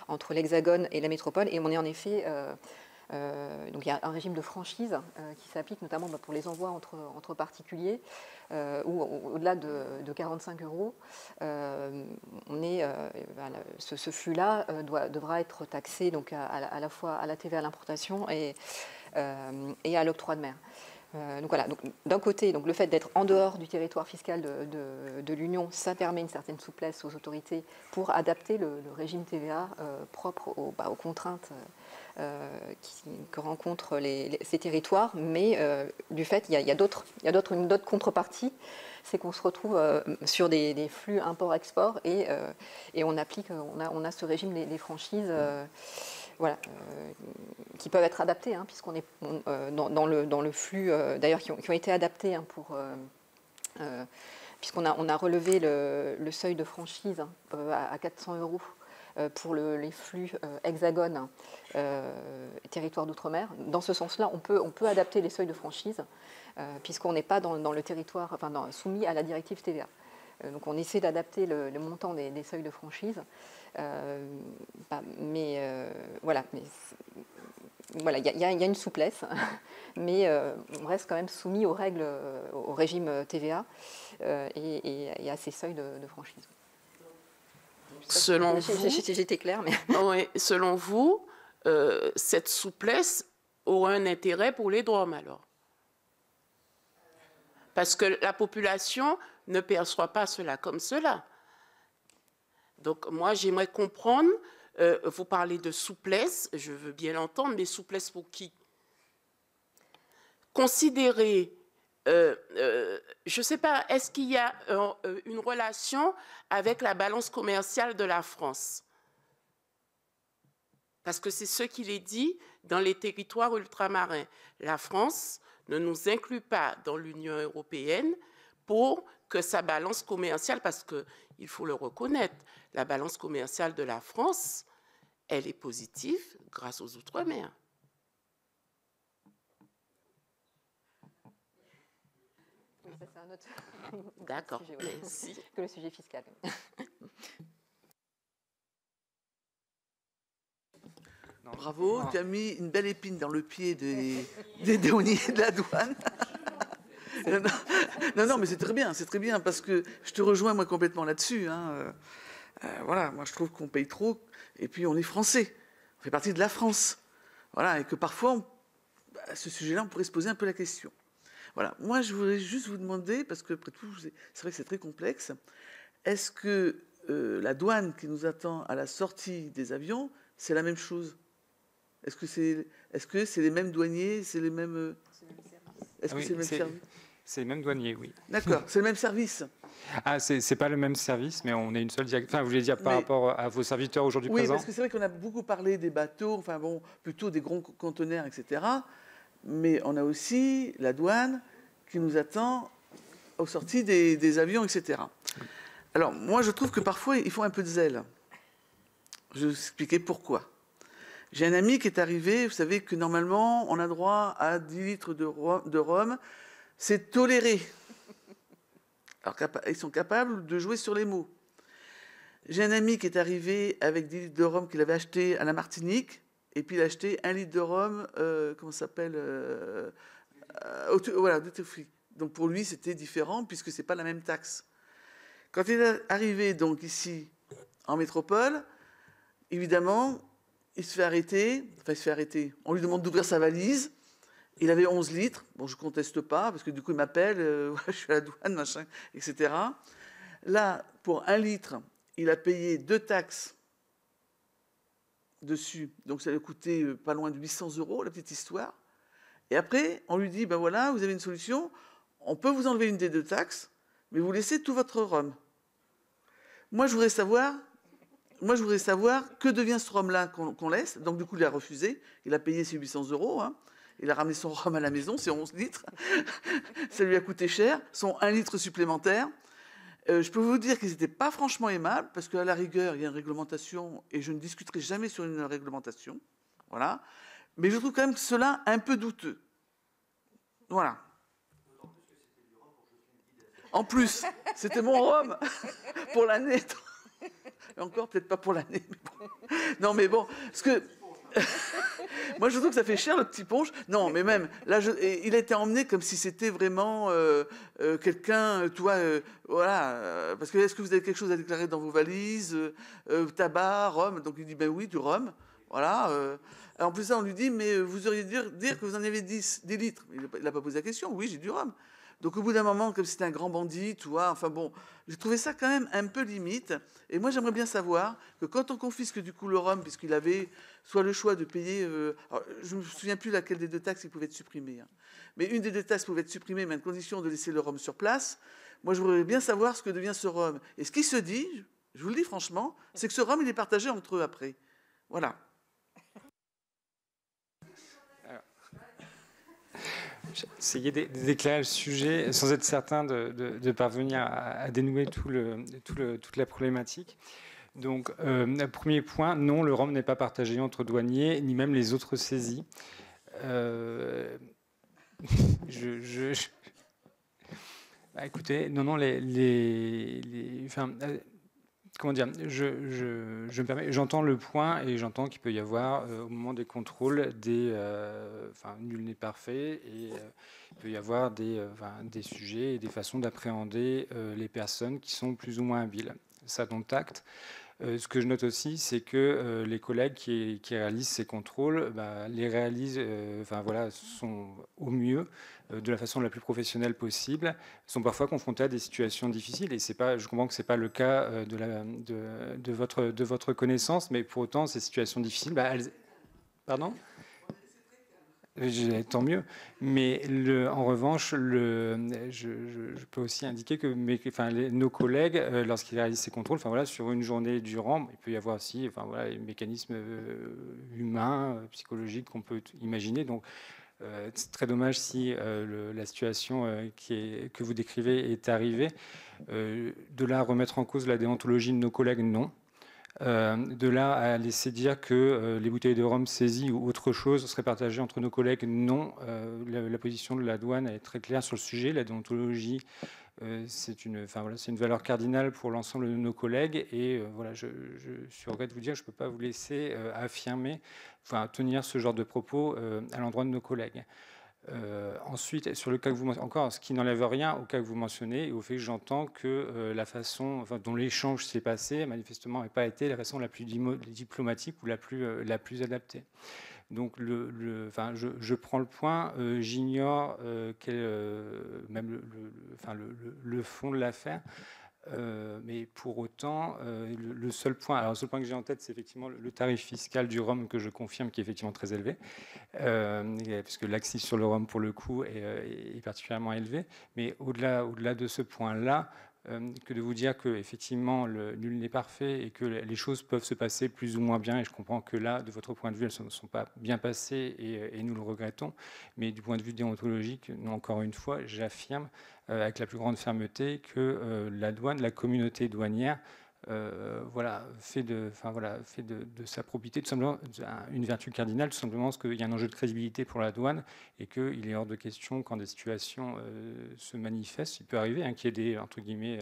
S3: entre l'Hexagone et la métropole, et on est en effet... donc il y a un régime de franchise qui s'applique notamment pour les envois entre particuliers où au-delà de 45 €, ce flux-là devra être taxé donc à la fois à la TVA à l'importation et à l'octroi de mer. Donc voilà, d'un côté, donc le fait d'être en dehors du territoire fiscal de l'Union, ça permet une certaine souplesse aux autorités pour adapter le régime TVA propre aux contraintes que rencontrent ces territoires, mais du fait, il y a une autre contrepartie, c'est qu'on se retrouve sur des flux import-export et on a ce régime des franchises voilà, qui peuvent être adaptés, hein, puisqu'on est dans le flux, d'ailleurs, qui ont été adaptés hein, puisqu'on a relevé le seuil de franchise hein, à 400 € pour les flux hexagone territoire d'outre-mer. Dans ce sens-là, on peut adapter les seuils de franchise, puisqu'on n'est pas dans le territoire soumis à la directive TVA. Donc on essaie d'adapter le montant des seuils de franchise. Voilà, il y a une souplesse, mais on reste quand même soumis aux règles, au régime TVA et à ces seuils de franchise.
S7: Selon vous,
S3: j'étais claire, mais
S7: oui, selon vous, cette souplesse aura un intérêt pour les DROM alors, parce que la population ne perçoit pas cela comme cela. Donc moi, j'aimerais comprendre, vous parlez de souplesse, je veux bien l'entendre, mais souplesse pour qui? Considérer, je ne sais pas, est-ce qu'il y a une relation avec la balance commerciale de la France? Parce que c'est ce qu'il est dit dans les territoires ultramarins. La France ne nous inclut pas dans l'Union européenne pour que sa balance commerciale, parce qu'il faut le reconnaître, la balance commerciale de la France, elle est positive grâce aux Outre-mer.
S3: Oui, ça c'est un autre
S7: D'accord,
S3: sujet,
S7: merci.
S3: Que le sujet fiscal.
S8: Bravo, tu as mis une belle épine dans le pied des douaniers de la douane. Non, mais c'est très bien, parce que je te rejoins moi complètement là-dessus. Hein. Voilà, moi je trouve qu'on paye trop, et puis on est français, on fait partie de la France. Voilà, et que parfois, à ce sujet-là, on pourrait se poser un peu la question. Voilà, moi je voulais juste vous demander, parce que après tout, c'est vrai que c'est très complexe, est-ce que la douane qui nous attend à la sortie des avions, c'est la même chose? Est-ce que c'est les mêmes douaniers, c'est les mêmes... Est-ce que c'est le même service?
S2: C'est le même douanier, oui.
S8: D'accord, c'est le même service.
S2: Ah, c'est pas le même service, mais on est une seule direction. Enfin, vous voulez dire par rapport à vos serviteurs aujourd'hui présents?
S8: Oui, parce que c'est vrai qu'on a beaucoup parlé des bateaux, enfin bon, plutôt des grands conteneurs, etc. Mais on a aussi la douane qui nous attend aux sorties des avions, etc. Alors, moi, je trouve que parfois, il faut un peu de zèle. Je vais vous expliquer pourquoi. J'ai un ami qui est arrivé, vous savez que normalement, on a droit à 10 litres de rhum. C'est toléré. Alors, ils sont capables de jouer sur les mots. J'ai un ami qui est arrivé avec 10 litres de rhum qu'il avait acheté à la Martinique, et puis il a acheté 1 litre de rhum, comment ça s'appelle voilà, duty free. Donc pour lui, c'était différent, puisque ce n'est pas la même taxe. Quand il est arrivé donc ici, en métropole, évidemment, il se fait arrêter. Enfin, il se fait arrêter. On lui demande d'ouvrir sa valise. Il avait 11 litres. Bon, je ne conteste pas, parce que du coup, il m'appelle, je suis à la douane, machin, etc. Là, pour 1 litre, il a payé 2 taxes dessus. Donc, ça lui a coûté pas loin de 800 €, la petite histoire. Et après, on lui dit, ben voilà, vous avez une solution. On peut vous enlever une des 2 taxes, mais vous laissez tout votre rhum. Moi, je voudrais savoir que devient ce rhum-là qu'on laisse. Donc, du coup, il a refusé. Il a payé ses 800 €. Hein. Il a ramené son rhum à la maison, c'est 11 litres. Ça lui a coûté cher, son 1 litre supplémentaire. Je peux vous dire qu'ils n'étaient pas franchement aimables, parce qu'à la rigueur, il y a une réglementation, et je ne discuterai jamais sur une réglementation. Voilà. Mais je trouve quand même cela un peu douteux. Voilà. En plus, c'était mon rhum pour l'année. Encore, peut-être pas pour l'année. Mais bon. Non, mais bon, parce que... Moi, je trouve que ça fait cher, le petit punch. Non, mais même, là, il a été emmené comme si c'était vraiment quelqu'un, tu vois, voilà. Parce que, est-ce que vous avez quelque chose à déclarer dans vos valises, tabac, rhum? Donc, il dit, ben oui, du rhum. Voilà. En plus, ça, on lui dit, mais vous auriez dû dire que vous en avez 10 litres. Il n'a pas posé la question. Oui, j'ai du rhum. Donc, au bout d'un moment, comme c'était un grand bandit, tu vois, enfin bon, j'ai trouvé ça quand même un peu limite. Et moi, j'aimerais bien savoir que quand on confisque du coup le rhum, puisqu'il avait soit le choix de payer... alors, je ne me souviens plus laquelle des deux taxes il pouvait être supprimée. Hein. Mais une des deux taxes pouvait être supprimée, mais à condition de laisser le rhum sur place. Moi, je voudrais bien savoir ce que devient ce rhum. Et ce qui se dit, je vous le dis franchement, c'est que ce rhum, il est partagé entre eux après. Voilà.
S2: J'ai essayé d'éclairer le sujet sans être certain de parvenir à dénouer toute la problématique. Donc, premier point, non, le rhum n'est pas partagé entre douaniers, ni même les autres saisies. Bah, écoutez, non, comment dire, je me permets, j'entends le point et j'entends qu'il peut y avoir au moment des contrôles nul n'est parfait et il peut y avoir des sujets et des façons d'appréhender les personnes qui sont plus ou moins habiles. Ça dont acte. Ce que je note aussi, c'est que les collègues qui réalisent ces contrôles, les réalisent, sont au mieux, de la façon la plus professionnelle possible, sont parfois confrontés à des situations difficiles. Et c'est pas, je comprends que c'est pas le cas de votre connaissance, mais pour autant, ces situations difficiles, pardon. Tant mieux. Mais en revanche, je peux aussi indiquer que nos collègues, lorsqu'ils réalisent ces contrôles, sur une journée durant, il peut y avoir aussi les mécanismes humains, psychologiques qu'on peut imaginer. Donc, c'est très dommage si la situation que vous décrivez est arrivée. De là à remettre en cause la déontologie de nos collègues, non. De là à laisser dire que les bouteilles de rhum saisies ou autre chose seraient partagées entre nos collègues, non. La position de la douane est très claire sur le sujet. La déontologie, c'est une valeur cardinale pour l'ensemble de nos collègues. Et je suis au regret de vous dire que je ne peux pas vous laisser tenir ce genre de propos à l'endroit de nos collègues. Ensuite, sur le cas que vous mentionnez, encore, ce qui n'enlève rien au cas que vous mentionnez et au fait que j'entends que la façon dont l'échange s'est passé, manifestement, n'a pas été la façon la plus diplomatique ou la plus adaptée. Donc, je prends le point, j'ignore même le fond de l'affaire. Mais pour autant, le seul point que j'ai en tête, c'est effectivement le tarif fiscal du rhum que je confirme qui est effectivement très élevé, puisque l'accise sur le rhum pour le coup est particulièrement élevé. Mais au-delà de ce point-là, que de vous dire que effectivement nul n'est parfait et que les choses peuvent se passer plus ou moins bien. Et je comprends que là, de votre point de vue, elles ne sont pas bien passées et nous le regrettons. Mais du point de vue déontologique, encore une fois, j'affirme avec la plus grande fermeté que la douane, la communauté douanière, fait de sa probité tout simplement une vertu cardinale, tout simplement parce qu'il y a un enjeu de crédibilité pour la douane et qu'il est hors de question quand des situations se manifestent. Il peut arriver qu'il y ait des, entre guillemets,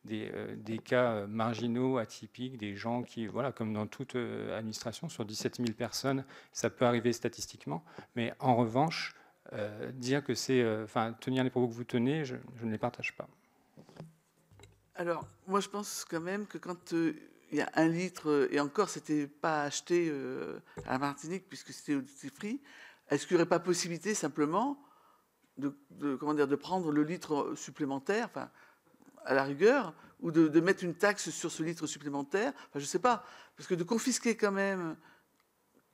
S2: des cas marginaux, atypiques, des gens qui, comme dans toute administration, sur 17 000 personnes, ça peut arriver statistiquement. Mais en revanche, dire que c'est, tenir les propos que vous tenez, je ne les partage pas.
S8: Alors, moi, je pense quand même que quand il y a 1 litre, et encore, c'était pas acheté à la Martinique puisque c'était au duty free, est-ce qu'il n'y aurait pas possibilité simplement de prendre le litre supplémentaire, à la rigueur, ou de mettre une taxe sur ce litre supplémentaire, je ne sais pas, parce que de confisquer quand même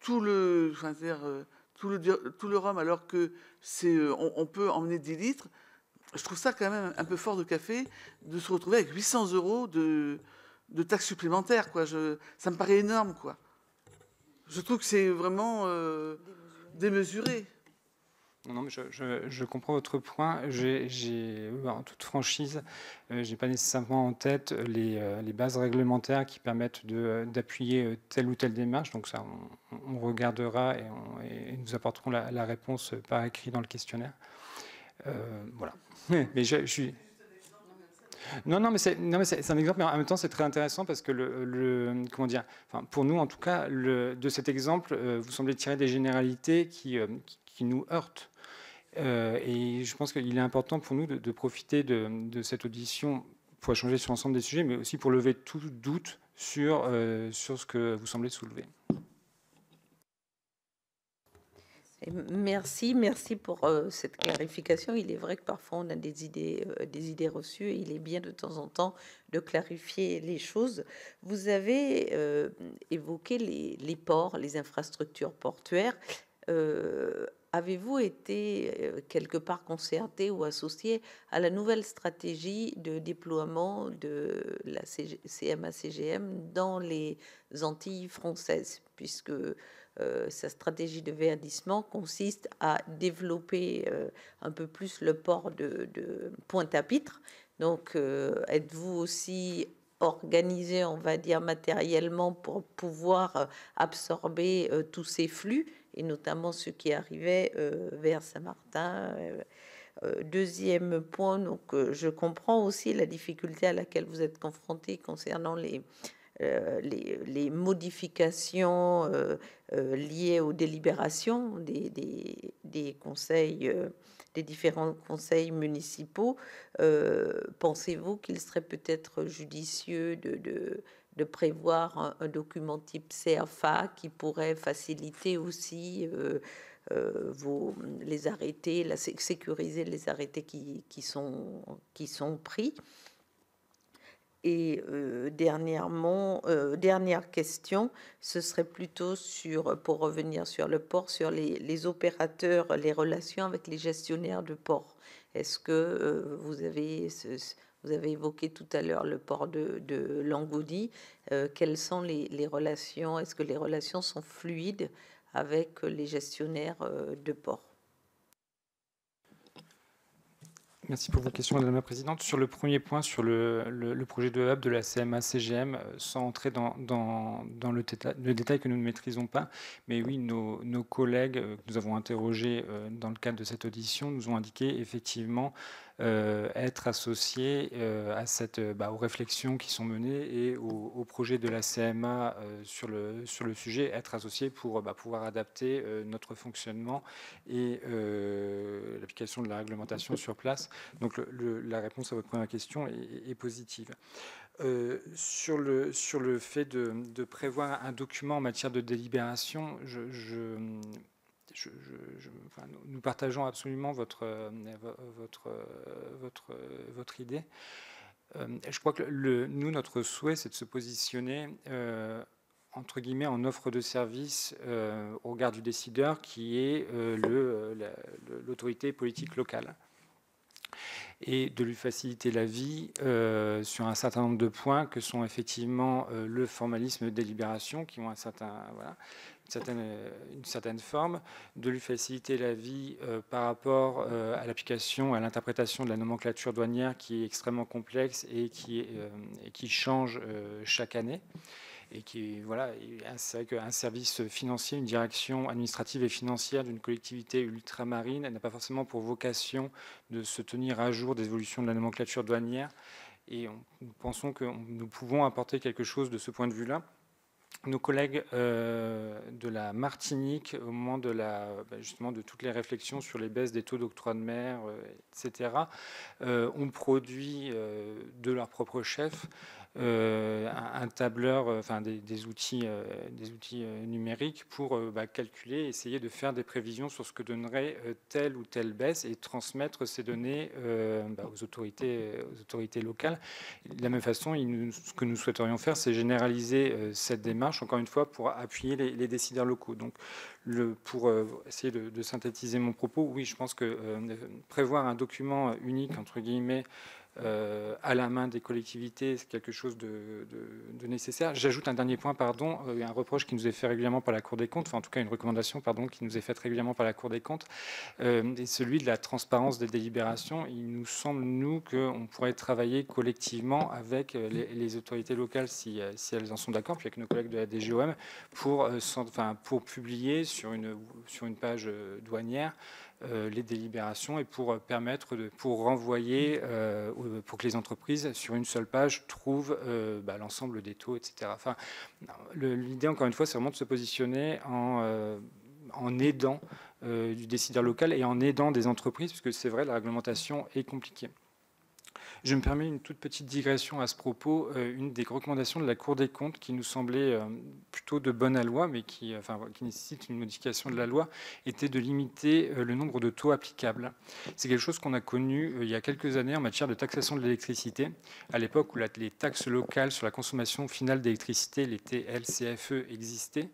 S8: tout le rhum alors que on peut emmener 10 litres, je trouve ça quand même un peu fort de café de se retrouver avec 800 € de taxes supplémentaires, quoi. Ça me paraît énorme, quoi. Je trouve que c'est vraiment démesuré.
S2: Non, mais je comprends votre point. En toute franchise, je n'ai pas nécessairement en tête les bases réglementaires qui permettent d'appuyer telle ou telle démarche. Donc ça, on regardera et nous apporterons la réponse par écrit dans le questionnaire. Voilà. Mais je suis... Non, mais c'est un exemple, mais en même temps, c'est très intéressant parce que comment dire, enfin, pour nous, en tout cas, de cet exemple, vous semblez tirer des généralités qui nous heurtent. Et je pense qu'il est important pour nous de profiter de cette audition pour échanger sur l'ensemble des sujets, mais aussi pour lever tout doute sur ce que vous semblez soulever.
S1: Merci pour cette clarification. Il est vrai que parfois on a des idées reçues et il est bien de temps en temps de clarifier les choses. Vous avez évoqué les ports, les infrastructures portuaires. Avez-vous été quelque part concerté ou associé à la nouvelle stratégie de déploiement de la CMA-CGM dans les Antilles françaises, puisque sa stratégie de verdissement consiste à développer un peu plus le port de Pointe-à-Pitre. Donc, êtes-vous aussi organisé, on va dire, matériellement pour pouvoir absorber tous ces flux, et notamment ceux qui arrivaient vers Saint-Martin? Deuxième point, donc, je comprends aussi la difficulté à laquelle vous êtes confronté concernant les modifications liées aux délibérations des conseils, des différents conseils municipaux. Pensez-vous qu'il serait peut-être judicieux de prévoir un document type CFA qui pourrait faciliter aussi les arrêtés, sécuriser les arrêtés qui sont pris? Et dernière question, ce serait plutôt pour revenir sur le port, sur les opérateurs, les relations avec les gestionnaires de port. Est-ce que vous avez évoqué tout à l'heure le port de Lagoudy? Quelles sont les relations? Est-ce que les relations sont fluides avec les gestionnaires de port?
S2: Merci pour vos questions, Madame la Présidente. Sur le premier point, sur le projet de hub de la CMA-CGM, sans entrer dans le détail que nous ne maîtrisons pas, mais oui, nos collègues que nous avons interrogés dans le cadre de cette audition nous ont indiqué effectivement être associés aux réflexions qui sont menées et au projet de la CMA sur le sujet, être associés pour pouvoir adapter notre fonctionnement et l'application de la réglementation sur place. Donc la réponse à votre première question est positive. Sur le fait de prévoir un document en matière de délibération, nous partageons absolument votre idée. Je crois que notre souhait, c'est de se positionner entre guillemets en offre de service au regard du décideur qui est l'autorité politique locale, et de lui faciliter la vie sur un certain nombre de points que sont effectivement le formalisme de délibération, qui ont une certaine forme, de lui faciliter la vie par rapport à l'application, à l'interprétation de la nomenclature douanière qui est extrêmement complexe et qui change chaque année. Et c'est vrai qu'un service financier, une direction administrative et financière d'une collectivité ultramarine, n'a pas forcément pour vocation de se tenir à jour des évolutions de la nomenclature douanière. Et nous pensons que nous pouvons apporter quelque chose de ce point de vue-là. Nos collègues de la Martinique, au moment justement de toutes les réflexions sur les baisses des taux d'octroi de mer, etc., ont produit de leur propre chef un tableur, des outils numériques pour calculer, essayer de faire des prévisions sur ce que donnerait telle ou telle baisse et transmettre ces données aux autorités locales. De la même façon, ce que nous souhaiterions faire, c'est généraliser cette démarche, encore une fois, pour appuyer les décideurs locaux. Donc, pour essayer de synthétiser mon propos, oui, je pense que prévoir un document unique, entre guillemets, à la main des collectivités, c'est quelque chose de nécessaire. J'ajoute un dernier point, pardon, un reproche qui nous est fait régulièrement par la Cour des comptes, enfin en tout cas une recommandation, pardon, qui nous est faite régulièrement par la Cour des comptes, et celui de la transparence des délibérations. Il nous semble, nous, qu'on pourrait travailler collectivement avec les autorités locales, si elles en sont d'accord, puis avec nos collègues de la DGOM, pour publier sur une page douanière les délibérations et pour permettre, pour renvoyer, pour que les entreprises, sur une seule page, trouvent l'ensemble des taux, etc. Enfin, l'idée, encore une fois, c'est vraiment de se positionner en aidant du décideur local et en aidant des entreprises, puisque c'est vrai, la réglementation est compliquée. Je me permets une toute petite digression à ce propos. Une des recommandations de la Cour des comptes qui nous semblait plutôt de bonne loi, mais qui nécessite une modification de la loi, était de limiter le nombre de taux applicables. C'est quelque chose qu'on a connu il y a quelques années en matière de taxation de l'électricité, à l'époque où les taxes locales sur la consommation finale d'électricité, les TLCFE, existaient.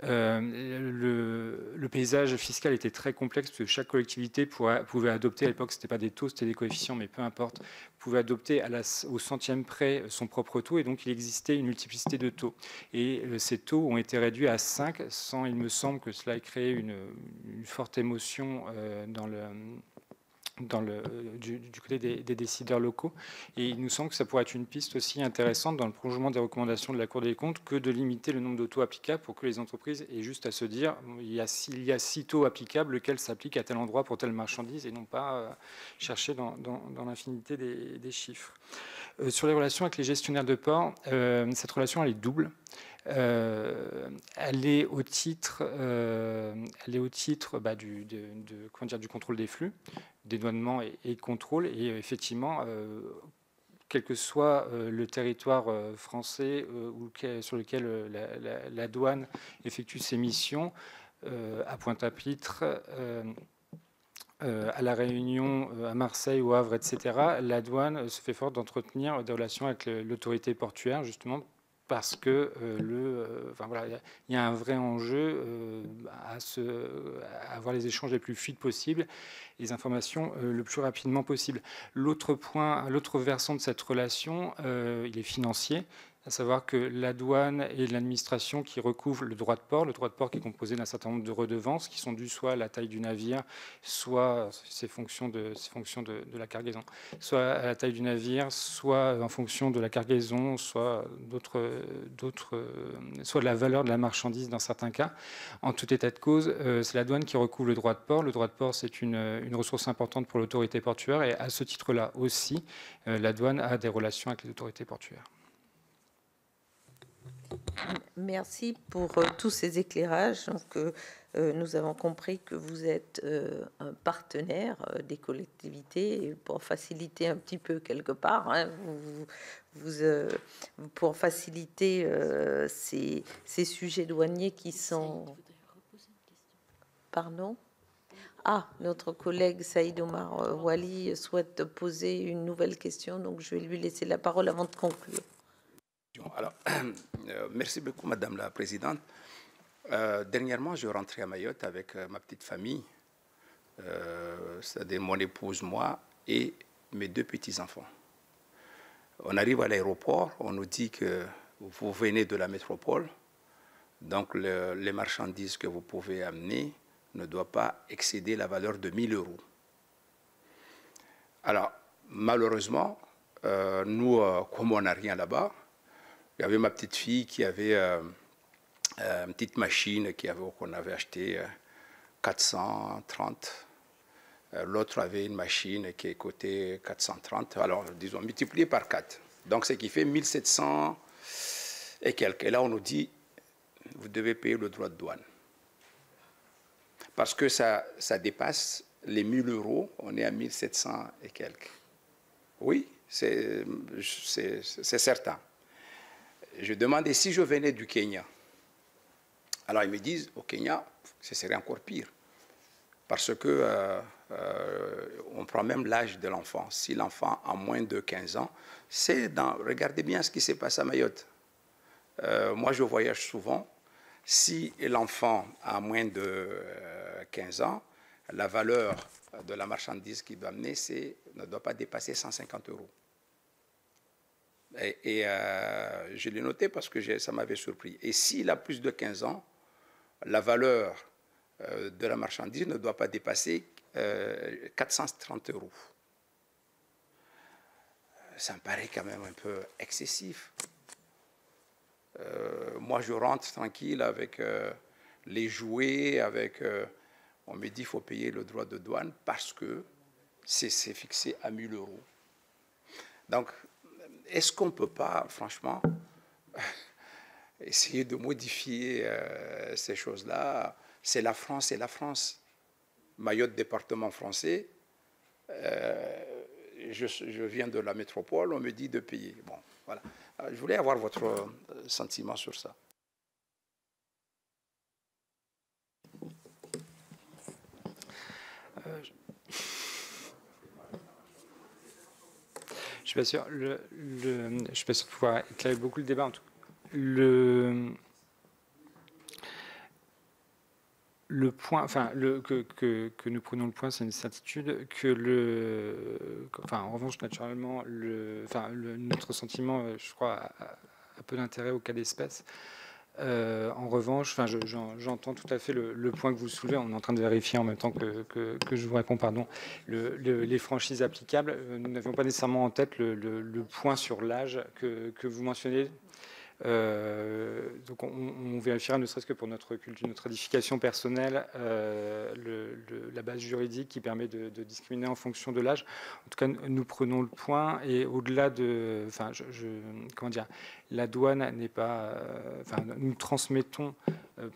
S2: Le paysage fiscal était très complexe parce que chaque collectivité pouvait adopter, à l'époque c'était pas des taux, c'était des coefficients, mais peu importe, pouvait adopter au centième près son propre taux, et donc il existait une multiplicité de taux. Et ces taux ont été réduits à 5, sans, il me semble que cela ait créé une forte émotion du côté des décideurs locaux. Et il nous semble que ça pourrait être une piste aussi intéressante dans le prolongement des recommandations de la Cour des comptes que de limiter le nombre de taux applicables pour que les entreprises aient juste à se dire il y a 6 taux applicables, lequel s'applique à tel endroit pour telle marchandise, et non pas chercher dans l'infinité des chiffres. Sur les relations avec les gestionnaires de port, cette relation elle est double. Elle est au titre du contrôle des flux, dédouanement et contrôle. Et effectivement, quel que soit le territoire français sur lequel la douane effectue ses missions, à Pointe-à-Pitre, à La Réunion, à Marseille, au Havre, etc., la douane se fait fort d'entretenir des relations avec l'autorité portuaire, justement, parce que il y a un vrai enjeu à avoir les échanges les plus fluides possibles, les informations le plus rapidement possible. L'autre versant de cette relation, il est financier, à savoir que la douane et l'administration qui recouvrent le droit de port qui est composé d'un certain nombre de redevances qui sont dues soit à la taille du navire, soit ses fonctions de la cargaison, soit à la taille du navire, soit en fonction de la cargaison, soit soit de la valeur de la marchandise dans certains cas. En tout état de cause, c'est la douane qui recouvre le droit de port. Le droit de port, c'est une ressource importante pour l'autorité portuaire, et à ce titre-là aussi, la douane a des relations avec les autorités portuaires.
S1: Merci pour tous ces éclairages. Donc, nous avons compris que vous êtes un partenaire des collectivités pour faciliter un petit peu quelque part, hein, pour faciliter ces sujets douaniers qui sont... Pardon ? Ah, notre collègue Saïd Omar Wali souhaite poser une nouvelle question, donc je vais lui laisser la parole avant de conclure.
S5: Alors, merci beaucoup, Madame la Présidente. Dernièrement, je rentrais à Mayotte avec ma petite famille, c'est-à-dire mon épouse, moi et mes 2 petits-enfants. On arrive à l'aéroport, on nous dit que vous venez de la métropole, donc les marchandises que vous pouvez amener ne doivent pas excéder la valeur de 1 000 €. Alors, malheureusement, nous, comme on n'a rien là-bas, il y avait ma petite fille qui avait une petite machine qu'on avait achetée 430. L'autre avait une machine qui est cotée 430. Alors, disons, multiplié par 4. Donc, ce qui fait 1700 et quelques. Et là, on nous dit, vous devez payer le droit de douane. Parce que ça dépasse les 1 000 €, on est à 1700 et quelques. Oui, c'est certain. Je demandais si je venais du Kenya. Alors ils me disent, au Kenya, ce serait encore pire. Parce que on prend même l'âge de l'enfant. Si l'enfant a moins de 15 ans, regardez bien ce qui s'est passé à Mayotte. Moi, je voyage souvent. Si l'enfant a moins de 15 ans, la valeur de la marchandise qu'il doit amener ne doit pas dépasser 150 €. Et je l'ai noté parce que ça m'avait surpris. Et s'il a plus de 15 ans, la valeur de la marchandise ne doit pas dépasser 430 €. Ça me paraît quand même un peu excessif. Moi, je rentre tranquille avec les jouets, on me dit qu'il faut payer le droit de douane parce que c'est fixé à 1 000 €. Donc, est-ce qu'on ne peut pas, franchement, essayer de modifier ces choses-là? C'est la France, c'est la France. Mayotte, département français, je viens de la métropole, on me dit de payer. Bon, voilà. Je voulais avoir votre sentiment sur ça.
S2: Je suis pas sûr. Je suis pas sûr de pouvoir éclairer beaucoup le débat. En tout cas, le point, enfin, que nous prenons le point, c'est une certitude en revanche, naturellement, notre sentiment, je crois, a peu d'intérêt au cas d'espèce. En revanche, j'entends tout à fait le point que vous soulevez. On est en train de vérifier en même temps que je vous réponds, pardon, les franchises applicables. Nous n'avions pas nécessairement en tête le point sur l'âge que vous mentionnez. Donc on vérifiera, ne serait-ce que pour notre culture, notre édification personnelle, la base juridique qui permet de discriminer en fonction de l'âge. En tout cas, nous prenons le point, et au-delà de, comment dire, la douane n'est pas, nous transmettons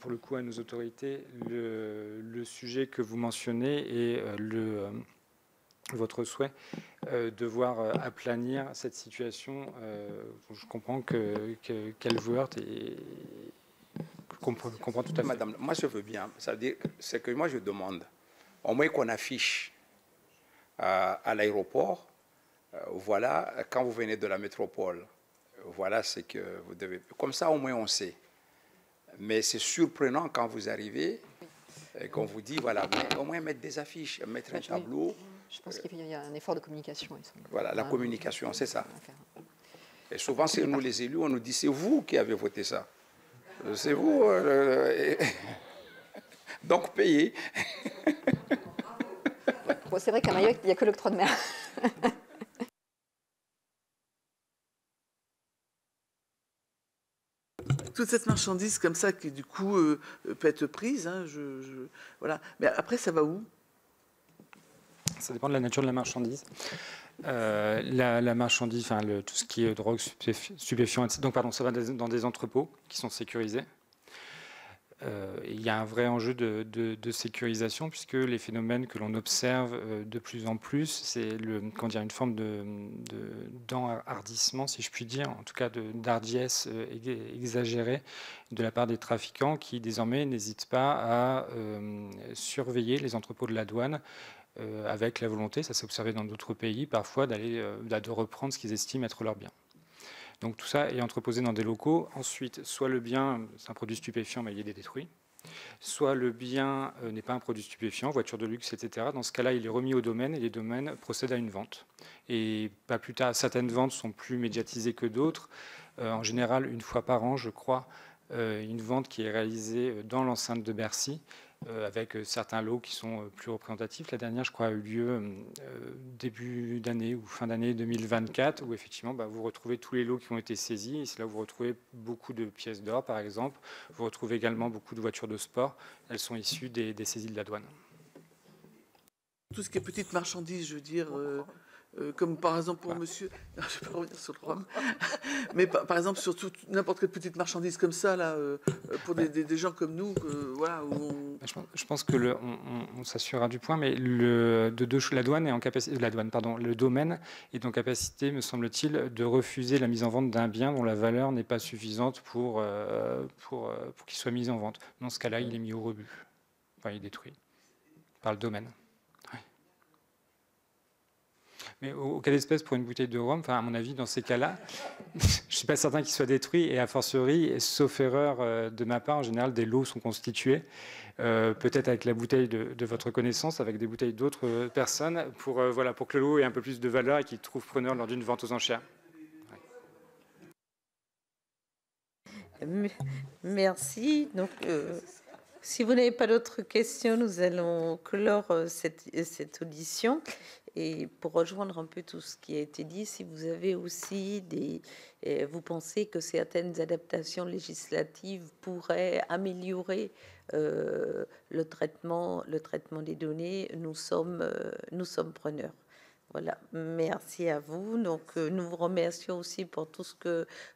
S2: pour le coup à nos autorités le sujet que vous mentionnez et votre souhait de voir aplanir cette situation. Je comprends qu'elle vous heurte et comprend tout à fait.
S5: Madame, moi je veux bien. C'est que moi je demande au moins qu'on affiche à l'aéroport, voilà, quand vous venez de la métropole, voilà ce que vous devez. Comme ça au moins on sait. Mais c'est surprenant quand vous arrivez et qu'on vous dit, voilà, mais au moins mettre des affiches, mettre un tableau.
S3: Je pense qu'il y a un effort de communication.
S5: Voilà, la communication, c'est ça. Et souvent, c'est nous les élus, on nous dit, c'est vous qui avez voté ça. C'est vous. Donc, payez.
S3: Bon, c'est vrai qu'à Mayotte, il n'y a que l'octroi de mer.
S8: Toute cette marchandise comme ça qui, du coup, peut être prise, hein, voilà. Mais après, ça va où?
S2: Ça dépend de la nature de la marchandise. La marchandise, tout ce qui est drogue, stupéfiants, etc. Donc, pardon, ça va dans des entrepôts qui sont sécurisés. Il y a un vrai enjeu de sécurisation, puisque les phénomènes que l'on observe de plus en plus, c'est une forme d'enhardissement, si je puis dire, en tout cas d'hardiesse exagérée de la part des trafiquants qui désormais n'hésitent pas à surveiller les entrepôts de la douane, avec la volonté, ça s'est observé dans d'autres pays, parfois de reprendre ce qu'ils estiment être leurs biens. Donc tout ça est entreposé dans des locaux. Ensuite, soit le bien, c'est un produit stupéfiant, mais il est détruit. Soit le bien n'est pas un produit stupéfiant, voiture de luxe, etc. Dans ce cas-là, il est remis au domaine et les domaines procèdent à une vente. Et pas plus tard, certaines ventes sont plus médiatisées que d'autres. En général, une fois par an, je crois, une vente qui est réalisée dans l'enceinte de Bercy, avec certains lots qui sont plus représentatifs. La dernière, je crois, a eu lieu début d'année ou fin d'année 2024, où effectivement, vous retrouvez tous les lots qui ont été saisis. Et c'est là où vous retrouvez beaucoup de pièces d'or, par exemple. Vous retrouvez également beaucoup de voitures de sport. Elles sont issues des saisies de la douane.
S8: Tout ce qui est petite marchandise, je veux dire, comme par exemple pour monsieur, non, je ne vais pas revenir sur le rhum, mais par exemple sur n'importe quelle petite marchandise comme ça, là, pour des gens comme nous, voilà.
S2: Je pense que on s'assurera du point, mais la douane est en capacité, le domaine est en capacité, me semble-t-il, de refuser la mise en vente d'un bien dont la valeur n'est pas suffisante pour qu'il soit mis en vente. Dans ce cas-là, il est mis au rebut, il est détruit par le domaine. Mais au cas d'espèce, pour une bouteille de rhum, enfin, à mon avis, dans ces cas-là, je ne suis pas certain qu'il soit détruit. Et a fortiori, sauf erreur de ma part, en général, des lots sont constitués. Peut-être avec la bouteille de votre connaissance, avec des bouteilles d'autres personnes, pour que le lot ait un peu plus de valeur et qu'il trouve preneur lors d'une vente aux enchères.
S1: Merci. Donc, si vous n'avez pas d'autres questions, nous allons clore cette audition. Et pour rejoindre un peu tout ce qui a été dit, si vous avez aussi vous pensez que certaines adaptations législatives pourraient améliorer le traitement des données, nous sommes preneurs. Voilà, merci à vous. Donc, nous vous remercions aussi pour tout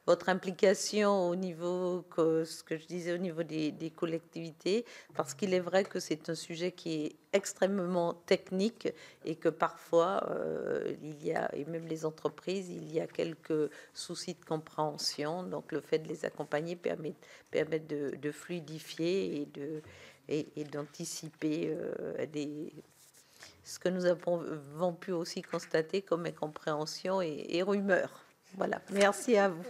S1: votre implication au niveau, ce que je disais, au niveau des collectivités, parce qu'il est vrai que c'est un sujet qui est extrêmement technique et que parfois, il y a, et même les entreprises, il y a quelques soucis de compréhension. Donc, le fait de les accompagner permet de fluidifier et d'anticiper ce que nous avons pu aussi constater comme incompréhension et rumeurs. Voilà, merci à vous.